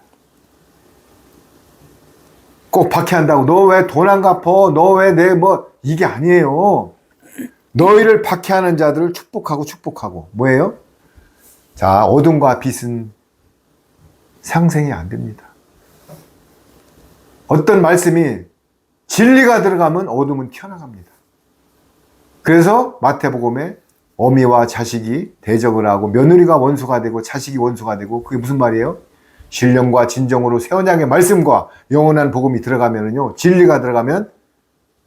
꼭 박해한다고 너 왜 돈 안 갚어? 너 왜 이게 아니에요. 너희를 박해하는 자들을 축복하고 뭐예요? 자, 어둠과 빛은 상생이 안 됩니다. 어떤 말씀이 진리가 들어가면 어둠은 튀어나갑니다. 그래서 마태복음에 어미와 자식이 대적을 하고 며느리가 원수가 되고 자식이 원수가 되고, 그게 무슨 말이에요? 신령과 진정으로 새 언약의 말씀과 영원한 복음이 들어가면은요, 진리가 들어가면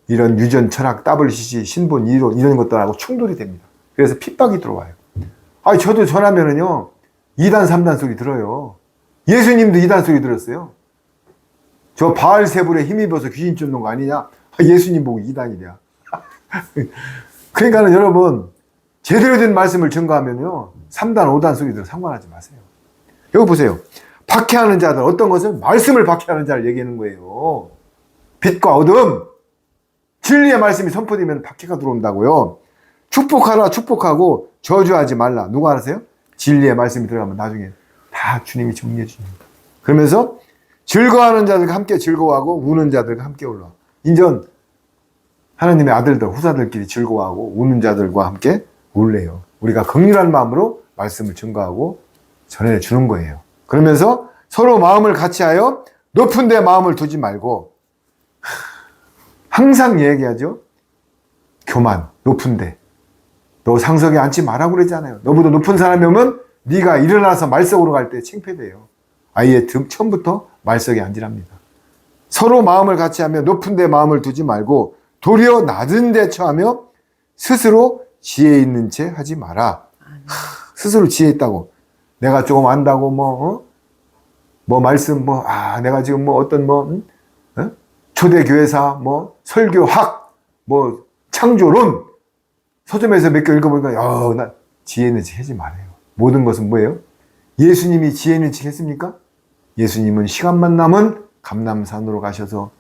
이런 유전, 철학, WCC, 신분, 이론 이런 것들하고 충돌이 됩니다. 그래서 핍박이 들어와요. 저도 전하면은요, 2단, 3단 소리 들어요. 예수님도 2단 소리 들었어요. 저 바알세불에 힘입어서 귀신 쫓는 거 아니냐? 예수님 보고 2단이냐. 그러니까는 여러분, 제대로 된 말씀을 증거하면요, 3단, 5단 소리 들어 상관하지 마세요. 여기 보세요. 박해하는 자들, 어떤 것은 말씀을 박해하는 자를 얘기하는 거예요. 빛과 어둠, 진리의 말씀이 선포되면 박해가 들어온다고요. 축복하라, 축복하고 저주하지 말라. 누가 알아세요? 진리의 말씀이 들어가면 나중에 다 주님이 정리해 주십니다. 그러면서 즐거워하는 자들과 함께 즐거워하고 우는 자들과 함께 울라. 인전 하나님의 아들들, 후사들끼리 즐거워하고 우는 자들과 함께 울래요. 우리가 긍휼한 마음으로 말씀을 증거하고 전해주는 거예요. 그러면서 서로 마음을 같이하여 높은 데 마음을 두지 말고, 항상 얘기하죠. 교만, 높은 데. 너 상석에 앉지 말라고 그러잖아요. 너보다 높은 사람이 오면 네가 일어나서 말석으로 갈 때 창피돼요. 아예 처음부터 말석에 앉으랍니다. 서로 마음을 같이하며 높은 데 마음을 두지 말고 도리어 낮은 데 처하며 스스로 지혜 있는 채 하지 마라. 스스로 지혜 있다고. 내가 조금 안다고 말씀 내가 지금 어떤 초대교회사 설교학 창조론 서점에서 몇 개 읽어보니까 나 지혜 있는 척 하지 말아요. 모든 것은 뭐예요? 예수님이 지혜 있는 척 했습니까? 예수님은 시간만 남은 감람산으로 가셔서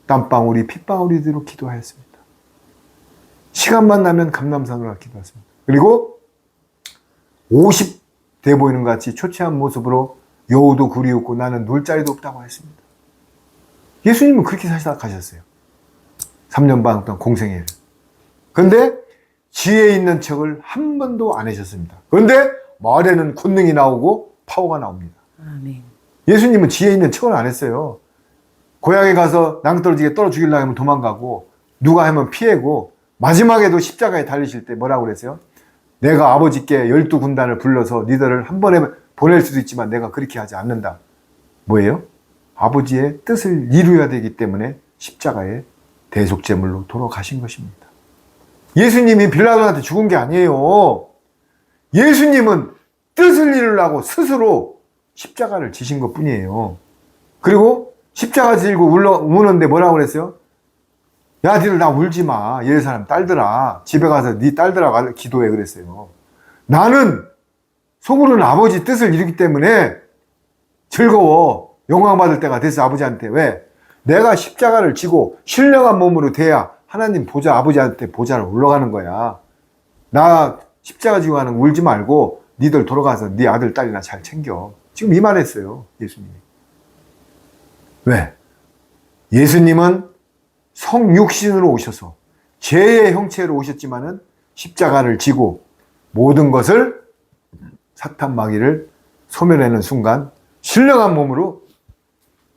땀방울이 핏방울이대로 기도하였습니다. 시간만 나면 감람산으로 기도했습니다. 그리고 50대 보이는 것 같이 초췌한 모습으로 여우도 굴이 없고 나는 놀 자리도 없다고 했습니다. 예수님은 그렇게 살아가셨어요. 3년 반 동안 공생애를. 그런데 지혜 있는 척을 한 번도 안 하셨습니다. 그런데 말에는 권능이 나오고 파워가 나옵니다. 아멘. 예수님은 지혜 있는 척을 안 했어요. 고향에 가서 낭떠러지게 떨어 죽이려고 하면 도망가고 누가 하면 피하고 마지막에도 십자가에 달리실 때 뭐라고 그랬어요? 내가 아버지께 12군단을 불러서 니들을 한 번에 보낼 수도 있지만 내가 그렇게 하지 않는다. 뭐예요? 아버지의 뜻을 이루어야 되기 때문에 십자가에 대속제물로 돌아가신 것입니다. 예수님이 빌라도한테 죽은 게 아니에요. 예수님은 뜻을 이루려고 스스로 십자가를 지신 것 뿐이에요. 그리고 십자가 지고 우는데 뭐라고 그랬어요? 야, 니들 나 울지 마. 예루살렘 딸들아. 집에 가서 네 딸들아 기도해 그랬어요. 나는 속으로는 아버지 뜻을 이루기 때문에 즐거워. 영광 받을 때가 됐어, 아버지한테. 왜? 내가 십자가를 지고 신령한 몸으로 돼야 하나님 보좌, 아버지한테 보좌를 올라가는 거야. 나 십자가 지고 가는 거 울지 말고 니들 돌아가서 네 아들, 딸이나 잘 챙겨. 지금 이 말 했어요, 예수님이. 왜? 예수님은 성육신으로 오셔서 죄의 형체로 오셨지만은 십자가를 지고 모든 것을 사탄 마귀를 소멸하는 순간 신령한 몸으로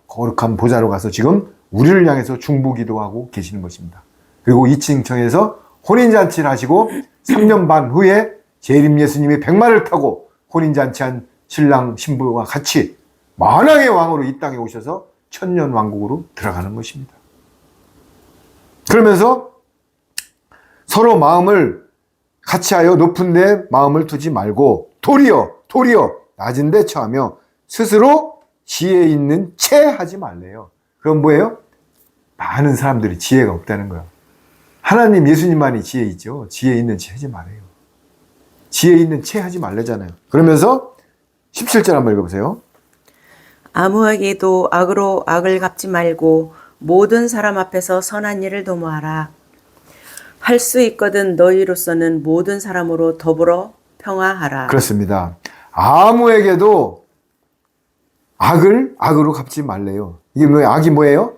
거룩한 보좌로 가서 지금 우리를 향해서 중보기도하고 계시는 것입니다. 그리고 2층 청에서 혼인잔치를 하시고 3년 반 후에 재림 예수님이 백마를 타고 혼인잔치한 신랑 신부와 같이 만왕의 왕으로 이 땅에 오셔서 천년 왕국으로 들어가는 것입니다. 그러면서 서로 마음을 같이하여 높은 데 마음을 두지 말고 도리어 낮은 데 처하며 스스로 지혜 있는 채 하지 말래요. 그럼 뭐예요? 많은 사람들이 지혜가 없다는 거예요. 하나님 예수님만이 지혜 있죠. 지혜 있는 채 하지 말아요. 지혜 있는 채 하지 말래잖아요. 그러면서 17절 한번 읽어보세요. 아무에게도 악으로 악을 갚지 말고 모든 사람 앞에서 선한 일을 도모하라. 할 수 있거든 너희로서는 모든 사람으로 더불어 평화하라. 그렇습니다. 아무에게도 악을 악으로 갚지 말래요. 이게 뭐예요? 악이 뭐예요?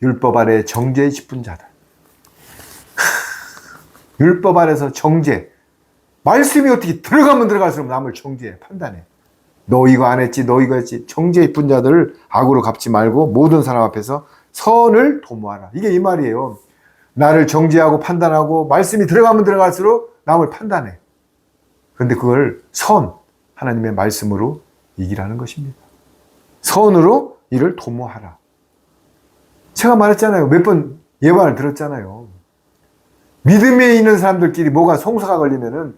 율법 아래 정죄에 짚은 자들. 율법 아래서 정죄. 말씀이 어떻게 들어가면 들어갈수록 남을 정죄해, 판단해. 너 이거 안 했지, 너 이거 했지. 정죄에 짚은 자들을 악으로 갚지 말고 모든 사람 앞에서 선을 도모하라. 이게 이 말이에요. 나를 정죄하고 판단하고 말씀이 들어가면 들어갈수록 남을 판단해. 그런데 그걸 하나님의 말씀으로 이기라는 것입니다. 선으로 이를 도모하라. 제가 말했잖아요. 몇 번 예반을 들었잖아요. 믿음에 있는 사람들끼리 뭐가 송사가 걸리면은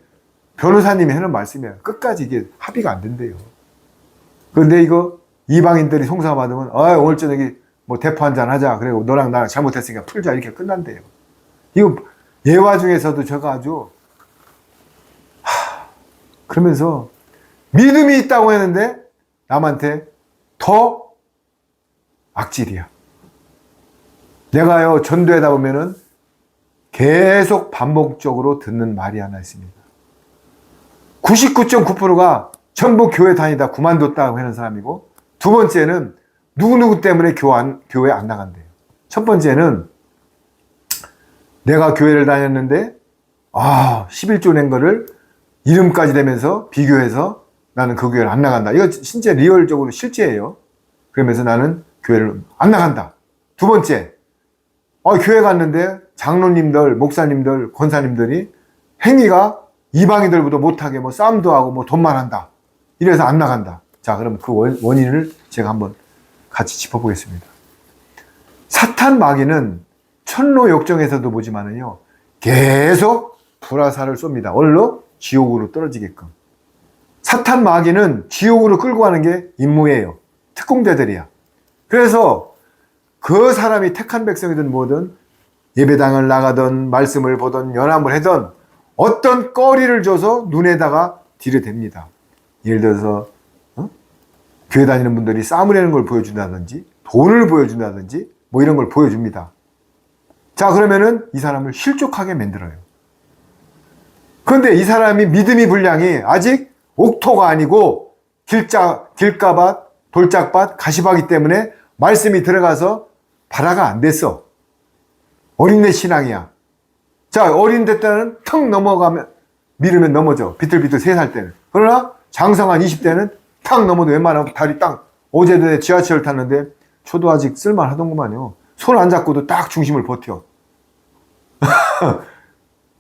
변호사님이 하는 말씀이에요. 끝까지 이게 합의가 안 된대요. 그런데 이거 이방인들이 송사받으면 오늘 저녁에 뭐 대포 한잔 하자. 그리고 너랑 나랑 잘못했으니까 풀자. 이렇게 끝난대요. 이거 예화 중에서도 저가 아주 그러면서 믿음이 있다고 했는데 남한테 더 악질이야. 내가요 전도하다 보면은 계속 반복적으로 듣는 말이 하나 있습니다. 99.9%가 전부 교회 다니다 그만뒀다고 하는 사람이고, 두 번째는 누구누구 때문에 교회 안 나간대요. 첫 번째는 내가 교회를 다녔는데 11조 낸 거를 이름까지 대면서 비교해서 나는 그 교회를 안 나간다. 이거 진짜 리얼적으로 실제예요. 그러면서 나는 교회를 안 나간다. 두 번째, 교회 갔는데 장로님들, 목사님들, 권사님들이 행위가 이방인들보다 못하게 뭐 싸움도 하고 뭐 돈만 한다. 이래서 안 나간다. 자, 그럼 그 원인을 제가 한번 같이 짚어보겠습니다. 사탄 마귀는 천로 역정에서도 보지만은요, 계속 불화살을 쏩니다. 얼로 지옥으로 떨어지게끔. 사탄 마귀는 지옥으로 끌고 가는 게 임무예요. 특공대들이야. 그래서 그 사람이 택한 백성이든 뭐든 예배당을 나가든 말씀을 보든 연합을 하든 어떤 거리를 줘서 눈에다가 들이댑니다. 예를 들어서 교회 다니는 분들이 싸움을 하는 걸 보여준다든지 돈을 보여준다든지 뭐 이런 걸 보여줍니다. 자, 그러면은 이 사람을 실족하게 만들어요. 그런데 이 사람이 믿음이 불량이 아직 옥토가 아니고 길가밭, 돌짝밭, 가시밭이기 때문에 말씀이 들어가서 발화가 안 됐어. 어린애 신앙이야. 자, 어린애 때는 턱 넘어가면 미루면 넘어져. 비틀비틀 3살 때는. 그러나 장성한 20대는 탁 넘어도 웬만하면 다리 딱. 어제도 지하철 탔는데 저도 아직 쓸만하던구만요. 손 안 잡고도 딱 중심을 버텨.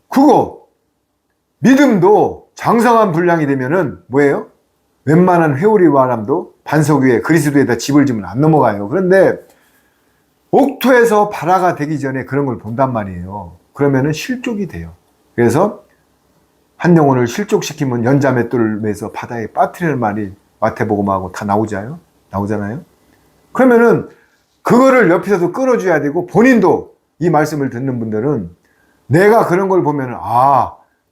그거 믿음도 장성한 분량이 되면은 뭐예요? 웬만한 회오리와 바람도 반석 위에 그리스도에다 집을 지면 안 넘어가요. 그런데 옥토에서 발화가 되기 전에 그런 걸 본단 말이에요. 그러면은 실족이 돼요. 그래서 한 영혼을 실족시키면 연자맷돌에서 바다에 빠뜨리는 말이 마태복음하고 다 나오잖아요. 그러면은 그거를 옆에서도 끌어줘야 되고, 본인도 이 말씀을 듣는 분들은 내가 그런 걸 보면은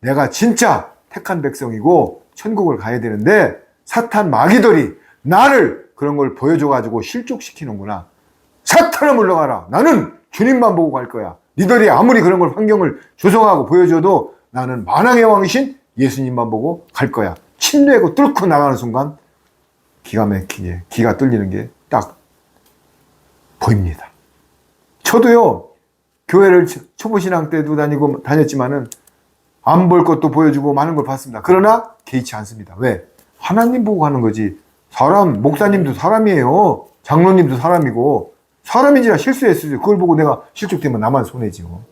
내가 진짜 택한 백성이고 천국을 가야 되는데 사탄 마귀들이 나를 그런 걸 보여줘가지고 실족시키는구나. 사탄아 물러가라. 나는 주님만 보고 갈 거야. 니들이 아무리 그런 걸 환경을 조성하고 보여줘도 나는 만왕의 왕이신 예수님만 보고 갈 거야. 침례고 뚫고 나가는 순간 기가 막히게 기가 뚫리는 게 딱 보입니다. 저도요, 교회를 초보신앙 때도 다녔지만은 안 볼 것도 보여주고 많은 걸 봤습니다. 그러나 개의치 않습니다. 왜? 하나님 보고 가는 거지. 목사님도 사람이에요. 장로님도 사람이고, 사람인지라 실수했어요. 그걸 보고 내가 실족되면 나만 손해지고.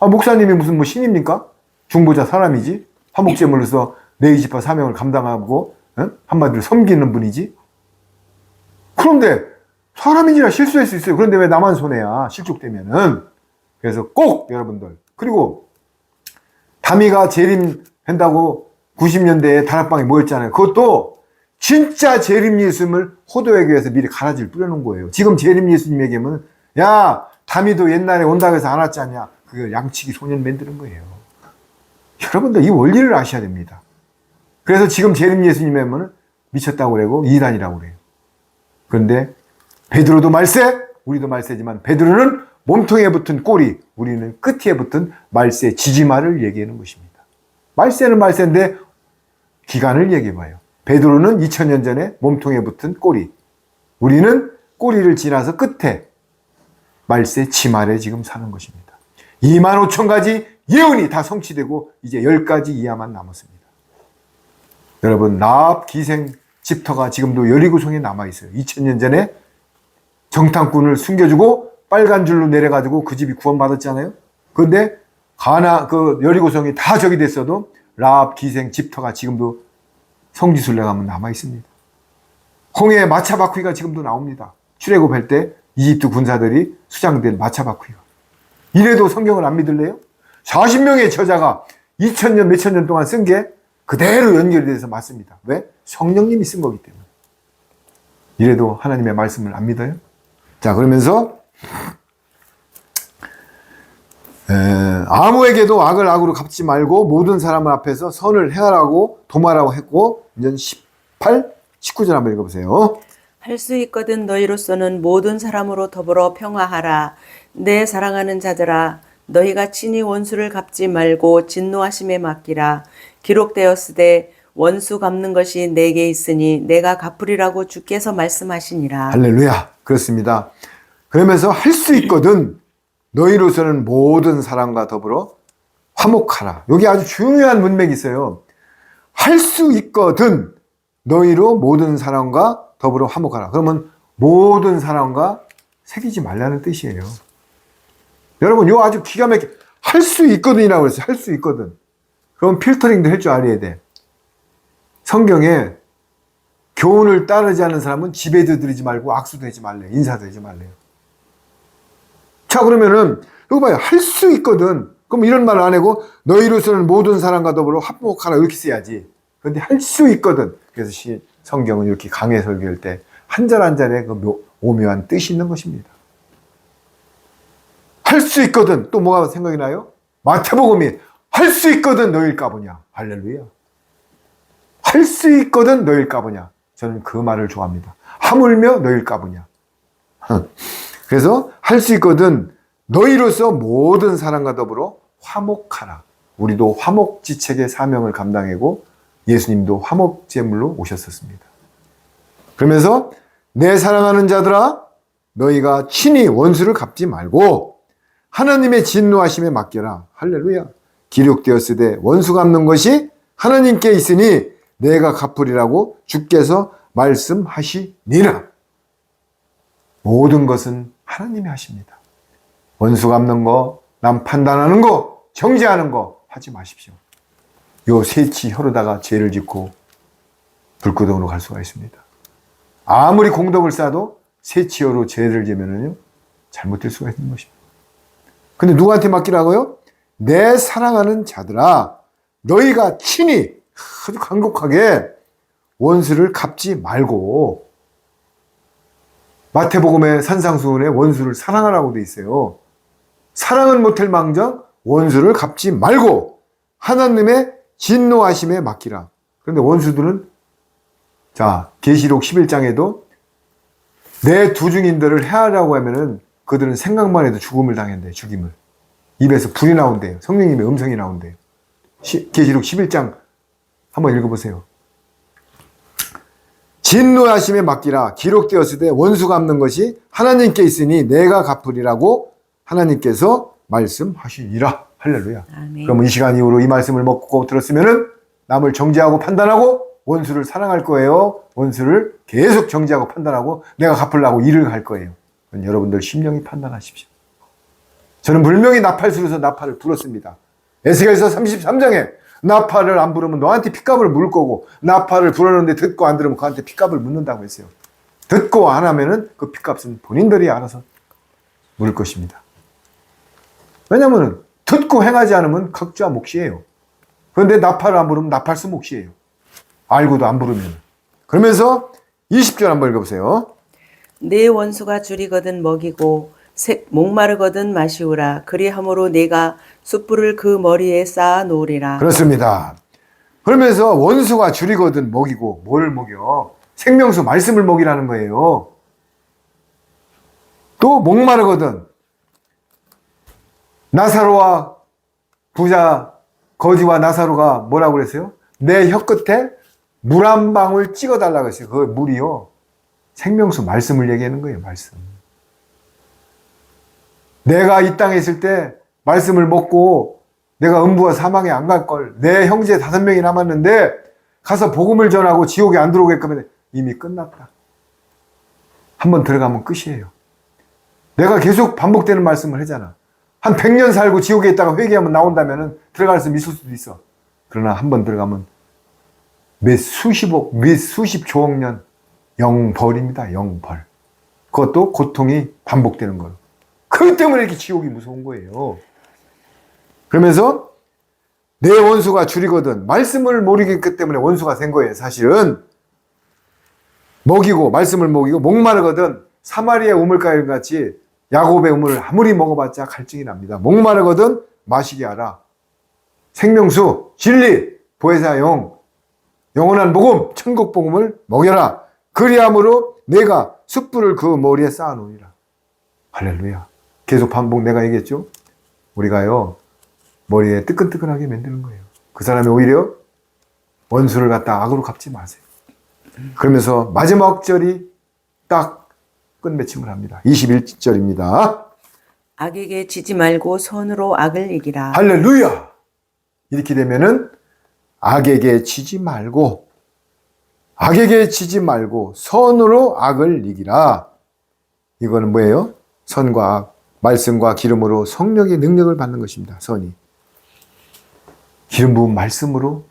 목사님이 무슨 신입니까? 중보자 사람이지. 화목제물로서 레위지파 사명을 감당하고 한마디로 섬기는 분이지. 그런데 사람인지라 실수할 수 있어요. 그런데 왜 나만 손해야? 실족되면은. 그래서 꼭 여러분들, 그리고 다미가 재림한다고 90년대에 다락방에 모였잖아요. 그것도 진짜 재림 예수님을 호도하기 위해서 미리 가라지를 뿌려놓은 거예요. 지금 재림 예수님에게는 야, 다미도 옛날에 온다고 해서 안 왔지 않냐. 그걸 양치기 소년 만드는 거예요. 여러분들 이 원리를 아셔야 됩니다. 그래서 지금 재림 예수님에게는 미쳤다고 그러고 이단이라고 그래요. 그런데 베드로도 말세, 우리도 말세지만 베드로는 몸통에 붙은 꼬리, 우리는 끝에 붙은 말세, 지지마를 얘기하는 것입니다. 말세는 말세인데 기간을 얘기해봐요. 베드로는 2000년 전에 몸통에 붙은 꼬리, 우리는 꼬리를 지나서 끝에 말세 지말에 지금 사는 것입니다. 25,000가지 예언이 다 성취되고 이제 10가지 이하만 남았습니다. 여러분, 라합 기생 집터가 지금도 여리고성에 남아있어요. 2000년 전에 정탐꾼을 숨겨주고 빨간 줄로 내려가지고 그 집이 구원받았잖아요. 그런데 여리고성이 다 적이 됐어도 라합 기생 집터가 지금도 성지순례 가면 남아있습니다. 홍해의 마차바퀴가 지금도 나옵니다. 출애굽할 때 이집트 군사들이 수장된 마차바퀴가. 이래도 성경을 안 믿을래요? 40명의 저자가 2000년, 몇천 년 동안 쓴 게 그대로 연결이 돼서 맞습니다. 왜? 성령님이 쓴 거기 때문에. 이래도 하나님의 말씀을 안 믿어요? 자, 그러면서 아무에게도 악을 악으로 갚지 말고 모든 사람 앞에서 선을 행하라고 도말하고 했고, 이제 18, 19절 한번 읽어보세요. 할 수 있거든 너희로서는 모든 사람으로 더불어 평화하라. 내 사랑하는 자들아, 너희가 친히 원수를 갚지 말고 진노하심에 맡기라. 기록되었으되 원수 갚는 것이 내게 있으니 내가 갚으리라고 주께서 말씀하시니라. 할렐루야. 그렇습니다. 그러면서 할 수 있거든 너희로서는 모든 사람과 더불어 화목하라. 여기 아주 중요한 문맥이 있어요. 할 수 있거든 너희로 모든 사람과 더불어 화목하라. 그러면 모든 사람과 새기지 말라는 뜻이에요. 여러분, 요 아주 기가 막히게 할 수 있거든이라고 그랬어요. 할 수 있거든. 그럼 필터링도 할 줄 알아야 돼. 성경에 교훈을 따르지 않는 사람은 지배도 드리지 말고 악수도 하지 말래. 인사도 하지 말래요. 자, 그러면은 이거 봐요. 할 수 있거든. 그럼 이런 말을 안 하고 너희로서는 모든 사람과 더불어 화목하라 이렇게 써야지. 그런데 할 수 있거든. 그래서 성경은 이렇게 강해 설교할 때 한 절 한 절에 그 오묘한 뜻이 있는 것입니다. 할 수 있거든. 또 뭐가 생각이 나요? 마태복음이 할 수 있거든 너희일까 보냐. 할렐루야. 할 수 있거든 너희일까 보냐. 저는 그 말을 좋아합니다. 하물며 너희일까 보냐. 그래서 할 수 있거든 너희로서 모든 사람과 더불어 화목하라. 우리도 화목지책의 사명을 감당하고 예수님도 화목제물로 오셨었습니다. 그러면서 내 사랑하는 자들아 너희가 친히 원수를 갚지 말고 하나님의 진노하심에 맡겨라. 할렐루야. 기록되었으되 원수 갚는 것이 하나님께 있으니 내가 갚으리라고 주께서 말씀하시니라. 모든 것은 하나님이 하십니다. 원수 갚는 거, 남 판단하는 거, 정죄하는 거 하지 마십시오. 요 세치 혀로다가 죄를 짓고 불구덩으로 갈 수가 있습니다. 아무리 공덕을 쌓아도 세치혀로 죄를 지면은요 잘못될 수가 있는 것입니다. 근데 누구한테 맡기라고요? 내 사랑하는 자들아 너희가 친히 아주 간곡하게 원수를 갚지 말고, 마태복음의 산상수훈에 원수를 사랑하라고 돼 있어요. 사랑은 못할 망정 원수를 갚지 말고 하나님의 진노하심에 맡기라. 그런데 원수들은 자 계시록 11장에도 내 두 증인들을 해하라고 하면은 그들은 생각만 해도 죽음을 당한대. 죽임을. 입에서 불이 나온대요. 성령님의 음성이 나온대요. 계시록 11장 한번 읽어보세요. 진노하심에 맡기라. 기록되었으되 원수 갚는 것이 하나님께 있으니 내가 갚으리라고 하나님께서 말씀하시니라. 할렐루야. 아멘. 그러면 이 시간 이후로 이 말씀을 먹고 들었으면은 남을 정죄하고 판단하고 원수를 사랑할 거예요. 원수를 계속 정죄하고 판단하고 내가 갚으려고 일을 할 거예요. 여러분들 심령이 판단하십시오. 저는 분명히 나팔수로서 나팔을 불었습니다. 에스겔서 33장에 나팔을 안 부르면 너한테 핏값을 물 거고 나팔을 불었는데 듣고 안 들으면 그한테 핏값을 묻는다고 했어요. 듣고 안 하면은 그 핏값은 본인들이 알아서 물을 것입니다. 왜냐면은 듣고 행하지 않으면 각자 몫이에요. 그런데 나팔을 안 부르면 나팔수 몫이에요. 알고도 안 부르면. 그러면서 20절 한번 읽어보세요. 내 원수가 줄이거든 먹이고 목마르거든 마시우라. 그리함으로 내가 숯불을 그 머리에 쌓아 놓으리라. 그렇습니다. 그러면서 원수가 줄이거든 먹이고, 뭘 먹여? 생명수 말씀을 먹이라는 거예요. 또 목마르거든 나사로와 부자 거지와 나사로가 뭐라고 그랬어요? 내 혀끝에 물 한 방울 찍어달라고 했어요. 그 물이요 생명수 말씀을 얘기하는 거예요. 말씀. 내가 이 땅에 있을 때 말씀을 먹고 내가 음부와 사망에 안 갈 걸, 내 형제 5명이 남았는데 가서 복음을 전하고 지옥에 안 들어오게끔 하면 이미 끝났다. 한번 들어가면 끝이에요. 내가 계속 반복되는 말씀을 하잖아. 한 100년 살고 지옥에 있다가 회개하면 나온다면 들어갈 수 있을 수도 있어. 그러나 한번 들어가면 몇 수십억, 몇 수십조억 년 영벌입니다. 영벌. 그것도 고통이 반복되는 거예요. 그렇기 때문에 이렇게 지옥이 무서운 거예요. 그러면서 내 원수가 줄이거든. 말씀을 모르기 때문에 원수가 된 거예요. 사실은 먹이고 말씀을 먹이고 목마르거든. 사마리아 우물가일 같이 야곱의 우물을 아무리 먹어봤자 갈증이 납니다. 목마르거든 마시게 하라. 생명수, 진리, 보혜사 영원한 복음, 천국 복음을 먹여라. 그리함으로 내가 숯불을 그 머리에 쌓아놓으리라. 할렐루야. 계속 반복 내가 얘기했죠. 우리가요 머리에 뜨끈뜨끈하게 만드는 거예요. 그 사람이 오히려 원수를 갖다 악으로 갚지 마세요. 그러면서 마지막 절이 딱 끝맺힘을 합니다. 21절입니다. 악에게 지지 말고 선으로 악을 이기라. 할렐루야. 이렇게 되면은 악에게 지지 말고 선으로 악을 이기라. 이거는 뭐예요? 선과 악, 말씀과 기름으로 성령의 능력을 받는 것입니다. 선이. 기름 부은 말씀으로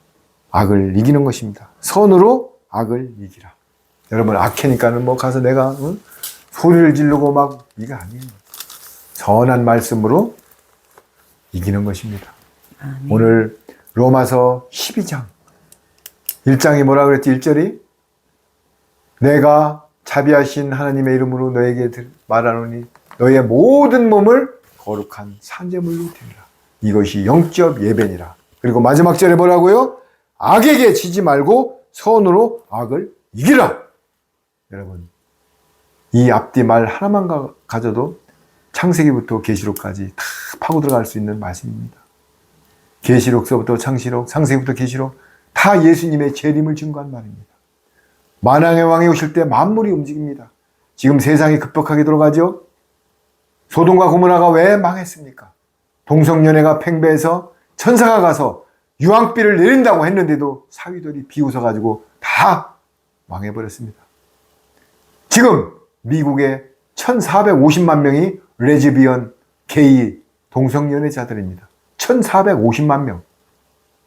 악을 이기는 것입니다. 선으로 악을 이기라. 여러분 악해니까는 뭐 가서 내가 소리를 지르고 막 이게 아니에요. 선한 말씀으로 이기는 것입니다. 아멘. 오늘 로마서 12장 1장이 뭐라 그랬지? 1절이 내가 자비하신 하나님의 이름으로 너에게 말하노니 너의 모든 몸을 거룩한 산제물로 드리라. 이것이 영적 예배니라. 그리고 마지막 절에 뭐라고요? 악에게 지지 말고 선으로 악을 이기라. 여러분 이 앞뒤 말 하나만 가져도 창세기부터 계시록까지 다 파고 들어갈 수 있는 말씀입니다. 계시록서부터 창세기록, 창세기부터 계시록 다 예수님의 재림을 증거한 말입니다. 만왕의 왕이 오실 때 만물이 움직입니다. 지금 세상이 급격하게 돌아가죠. 소돔과 고모라가 왜 망했습니까? 동성연애가 팽배해서 천사가 가서 유황비를 내린다고 했는데도 사위들이 비웃어가지고 다 망해버렸습니다. 지금 미국에 1450만 명이 레즈비언, 게이, 동성연애자들입니다. 1450만 명.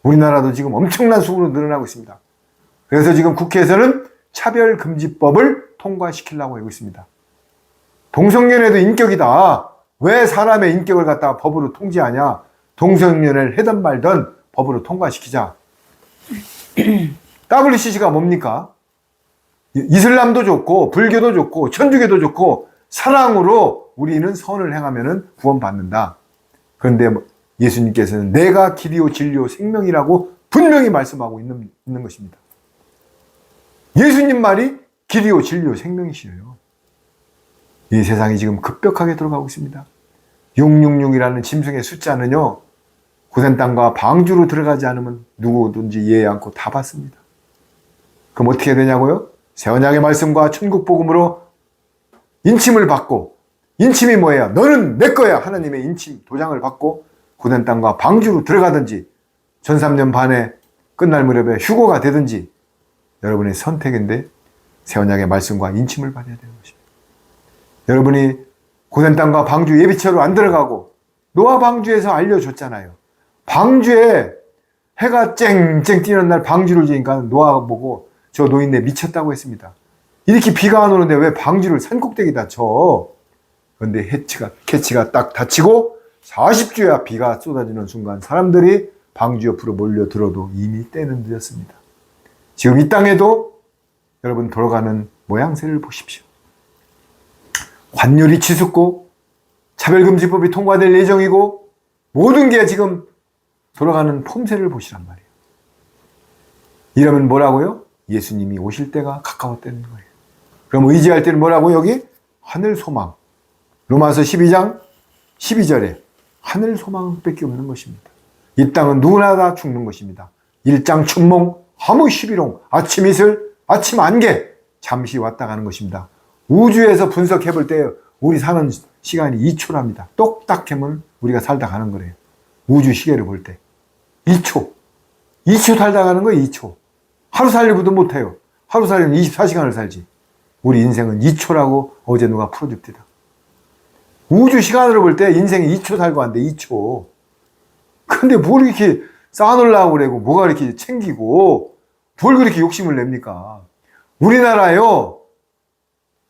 우리나라도 지금 엄청난 수로 늘어나고 있습니다. 그래서 지금 국회에서는 차별금지법을 통과시키려고 하고 있습니다. 동성연애도 인격이다. 왜 사람의 인격을 갖다가 법으로 통제하냐? 동성연애를 하든 말든 법으로 통과시키자. WCC가 뭡니까? 이슬람도 좋고 불교도 좋고 천주교도 좋고 사랑으로 우리는 선을 행하면 구원받는다. 그런데 예수님께서는 내가 길이요 진리요 생명이라고 분명히 말씀하고 있는 것입니다. 예수님 말이 길이요 진리요 생명이시래요. 이 세상이 지금 급격하게 들어가고 있습니다. 666이라는 짐승의 숫자는요 고센 땅과 방주로 들어가지 않으면 누구든지 이해 않고 다 받습니다. 그럼 어떻게 되냐고요? 새 언약의 말씀과 천국 복음으로 인침을 받고, 인침이 뭐예요? 너는 내 거야. 하나님의 인침 도장을 받고 고센 땅과 방주로 들어가든지 전 3년 반에 끝날 무렵에 휴고가 되든지 여러분의 선택인데 새 언약의 말씀과 인침을 받아야 되는 것입니다. 여러분이 고센 땅과 방주 예비처로 안 들어가고 노아 방주에서 알려줬잖아요. 방주에 해가 쨍쨍 뛰는 날 방주를 지니까 노아가 보고 저 노인네 미쳤다고 했습니다. 이렇게 비가 안 오는데 왜 방주를 산꼭대기다 쳐? 그런데 캐치가 딱 닫히고 40주야 비가 쏟아지는 순간 사람들이 방주 옆으로 몰려들어도 이미 때는 늦었습니다. 지금 이 땅에도 여러분 돌아가는 모양새를 보십시오. 환율이 치솟고 차별금지법이 통과될 예정이고 모든 게 지금 돌아가는 폼새를 보시란 말이에요. 이러면 뭐라고요? 예수님이 오실 때가 가까웠다는 거예요. 그럼 의지할 때는 뭐라고? 여기 하늘 소망. 로마서 12장 12절에 하늘 소망밖에 없는 것입니다. 이 땅은 누구나 다 죽는 것입니다. 일장 춘몽 하무 시비롱 아침 이슬 아침 안개 잠시 왔다 가는 것입니다. 우주에서 분석해 볼 때 우리 사는 시간이 2초랍니다. 똑딱 하면 우리가 살다 가는 거래요. 우주 시계를 볼 때 2초 살다 가는 거예요. 2초 하루 살리고도 못해요. 하루 살리면 24시간을 살지. 우리 인생은 2초라고 어제 누가 풀어줍니다. 우주 시간으로 볼 때 인생이 2초 살고 한대. 2초. 근데 뭘 이렇게 쌓아놓으려고 그러고 뭐가 이렇게 챙기고 뭘 그렇게 욕심을 냅니까? 우리나라요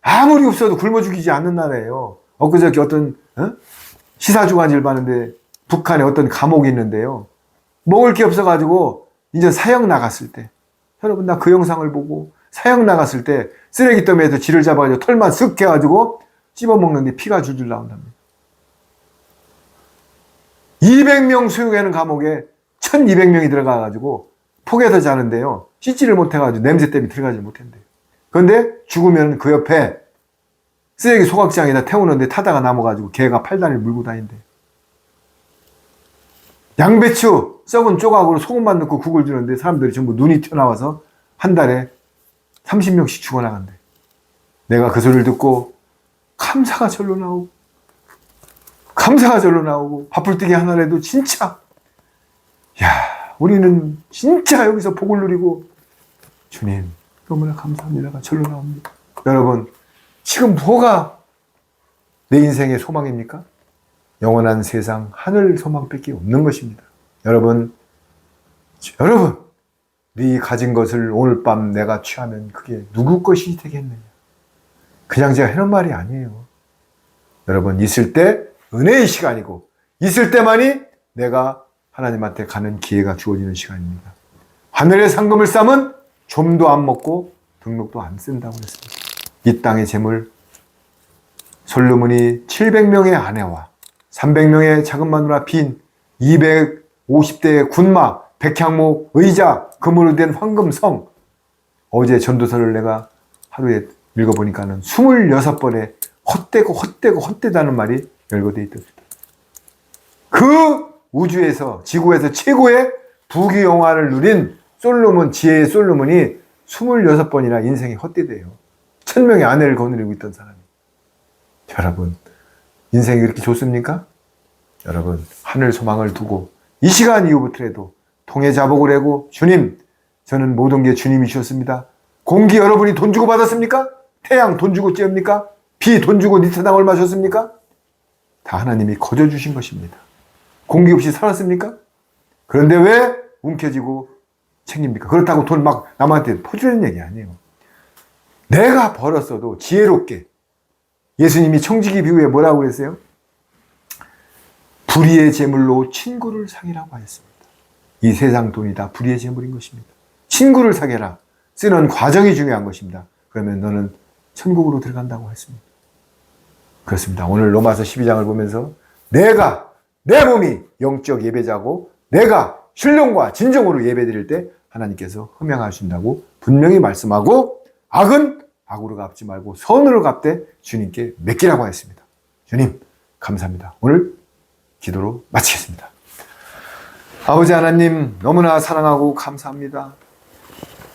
아무리 없어도 굶어 죽이지 않는 나라예요. 엊그저께 어떤 시사주간지를 봤는데 북한에 어떤 감옥이 있는데요 먹을 게 없어가지고 이제 사형 나갔을 때, 여러분 나 그 영상을 보고 사형 나갔을 때 쓰레기더미에서 쥐를 잡아가지고 털만 쓱 해가지고 씹어먹는데 피가 줄줄 나온답니다. 200명 수용하는 감옥에 1200명이 들어가가지고 폭에서 자는데요. 씻지를 못해가지고 냄새 때문에 들어가지 못한대요. 그런데 죽으면 그 옆에 쓰레기 소각장에다 태우는데 타다가 남아가지고 개가 팔다리를 물고 다닌대요. 양배추 썩은 조각으로 소금만 넣고 국을 주는데 사람들이 전부 눈이 튀어나와서 한 달에 30명씩 죽어나간대. 내가 그 소리를 듣고 감사가 절로 나오고 바풀뜨기 하나라도 진짜 우리는 진짜 여기서 복을 누리고 주님 너무나 감사합니다가 절로 나옵니다. 여러분 지금 뭐가 내 인생의 소망입니까? 영원한 세상 하늘 소망밖에 없는 것입니다. 여러분 네 가진 것을 오늘 밤 내가 취하면 그게 누구 것이 되겠느냐. 그냥 제가 해놓은 말이 아니에요. 여러분 있을 때 은혜의 시간이고 있을 때만이 내가 하나님한테 가는 기회가 주어지는 시간입니다. 하늘의 상금을 쌓으면 좀도 안 먹고 등록도 안 쓴다고 했습니다. 이 땅의 재물 솔로몬이 700명의 아내와 300명의 작은 마누라 빈 250대의 군마, 백향목, 의자, 금으로 된 황금성. 어제 전도서를 내가 하루에 읽어보니까는 26번에 헛되다는 말이 열거되어 있답니다. 그 우주에서, 지구에서 최고의 부귀영화를 누린 솔로몬, 지혜의 솔로몬이 26번이나 인생이 헛되대요. 1000명의 아내를 거느리고 있던 사람이. 여러분, 인생이 그렇게 좋습니까? 여러분, 하늘 소망을 두고 이 시간 이후부터라도 통해 자복을 하고 주님, 저는 모든 게 주님이 주셨습니다. 공기 여러분이 돈 주고 받았습니까? 태양 돈 주고 쬐입니까? 비 돈 주고 리터당 얼마 줬습니까? 다 하나님이 거저 주신 것입니다. 공기 없이 살았습니까? 그런데 왜 움켜쥐고 챙깁니까? 그렇다고 돈 막 남한테 퍼주는 얘기 아니에요. 내가 벌었어도 지혜롭게. 예수님이 청지기 비유에 뭐라고 그랬어요? 불의의 재물로 친구를 사귀라고 하였습니다. 이 세상 돈이 다 불의의 재물인 것입니다. 친구를 사귀라. 쓰는 과정이 중요한 것입니다. 그러면 너는 천국으로 들어간다고 했습니다. 그렇습니다. 오늘 로마서 12장을 보면서 내가 내 몸이 영적 예배자고 내가 신령과 진정으로 예배드릴 때 하나님께서 흠양하신다고 분명히 말씀하고 악은 악으로 갚지 말고 선으로 갚되 주님께 맡기라고 했습니다. 주님 감사합니다. 오늘 기도로 마치겠습니다. 아버지 하나님 너무나 사랑하고 감사합니다.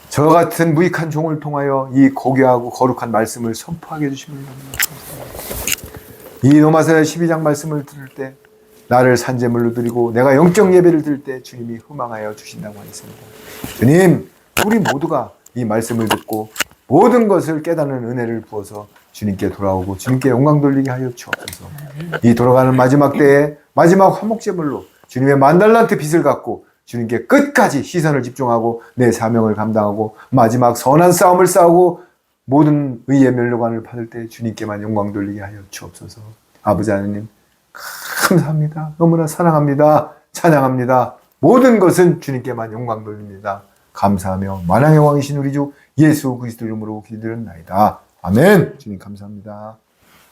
저 같은 무익한 종을 통하여 이 고귀하고 거룩한 말씀을 선포하게 해주시면 너무나 감사합니다. 이 로마서 12장 말씀을 들을 때 나를 산재물로 드리고 내가 영적 예배를 드릴 때 주님이 흠망하여 주신다고 하였습니다. 주님 우리 모두가 이 말씀을 듣고 모든 것을 깨닫는 은혜를 부어서 주님께 돌아오고 주님께 영광 돌리게 하여 주옵소서. 이 돌아가는 마지막 때에 마지막 화목제물로 주님의 만달란트 빚을 갚고 주님께 끝까지 시선을 집중하고 내 사명을 감당하고 마지막 선한 싸움을 싸우고 모든 의의 멸류관을 받을 때 주님께만 영광 돌리게 하여 주옵소서. 아버지 하나님 감사합니다. 너무나 사랑합니다. 찬양합니다. 모든 것은 주님께만 영광 돌립니다. 감사하며 만왕의 왕이신 우리 주 예수 그리스도 이름으로 기도드렸나이다. 아멘. 주님 감사합니다.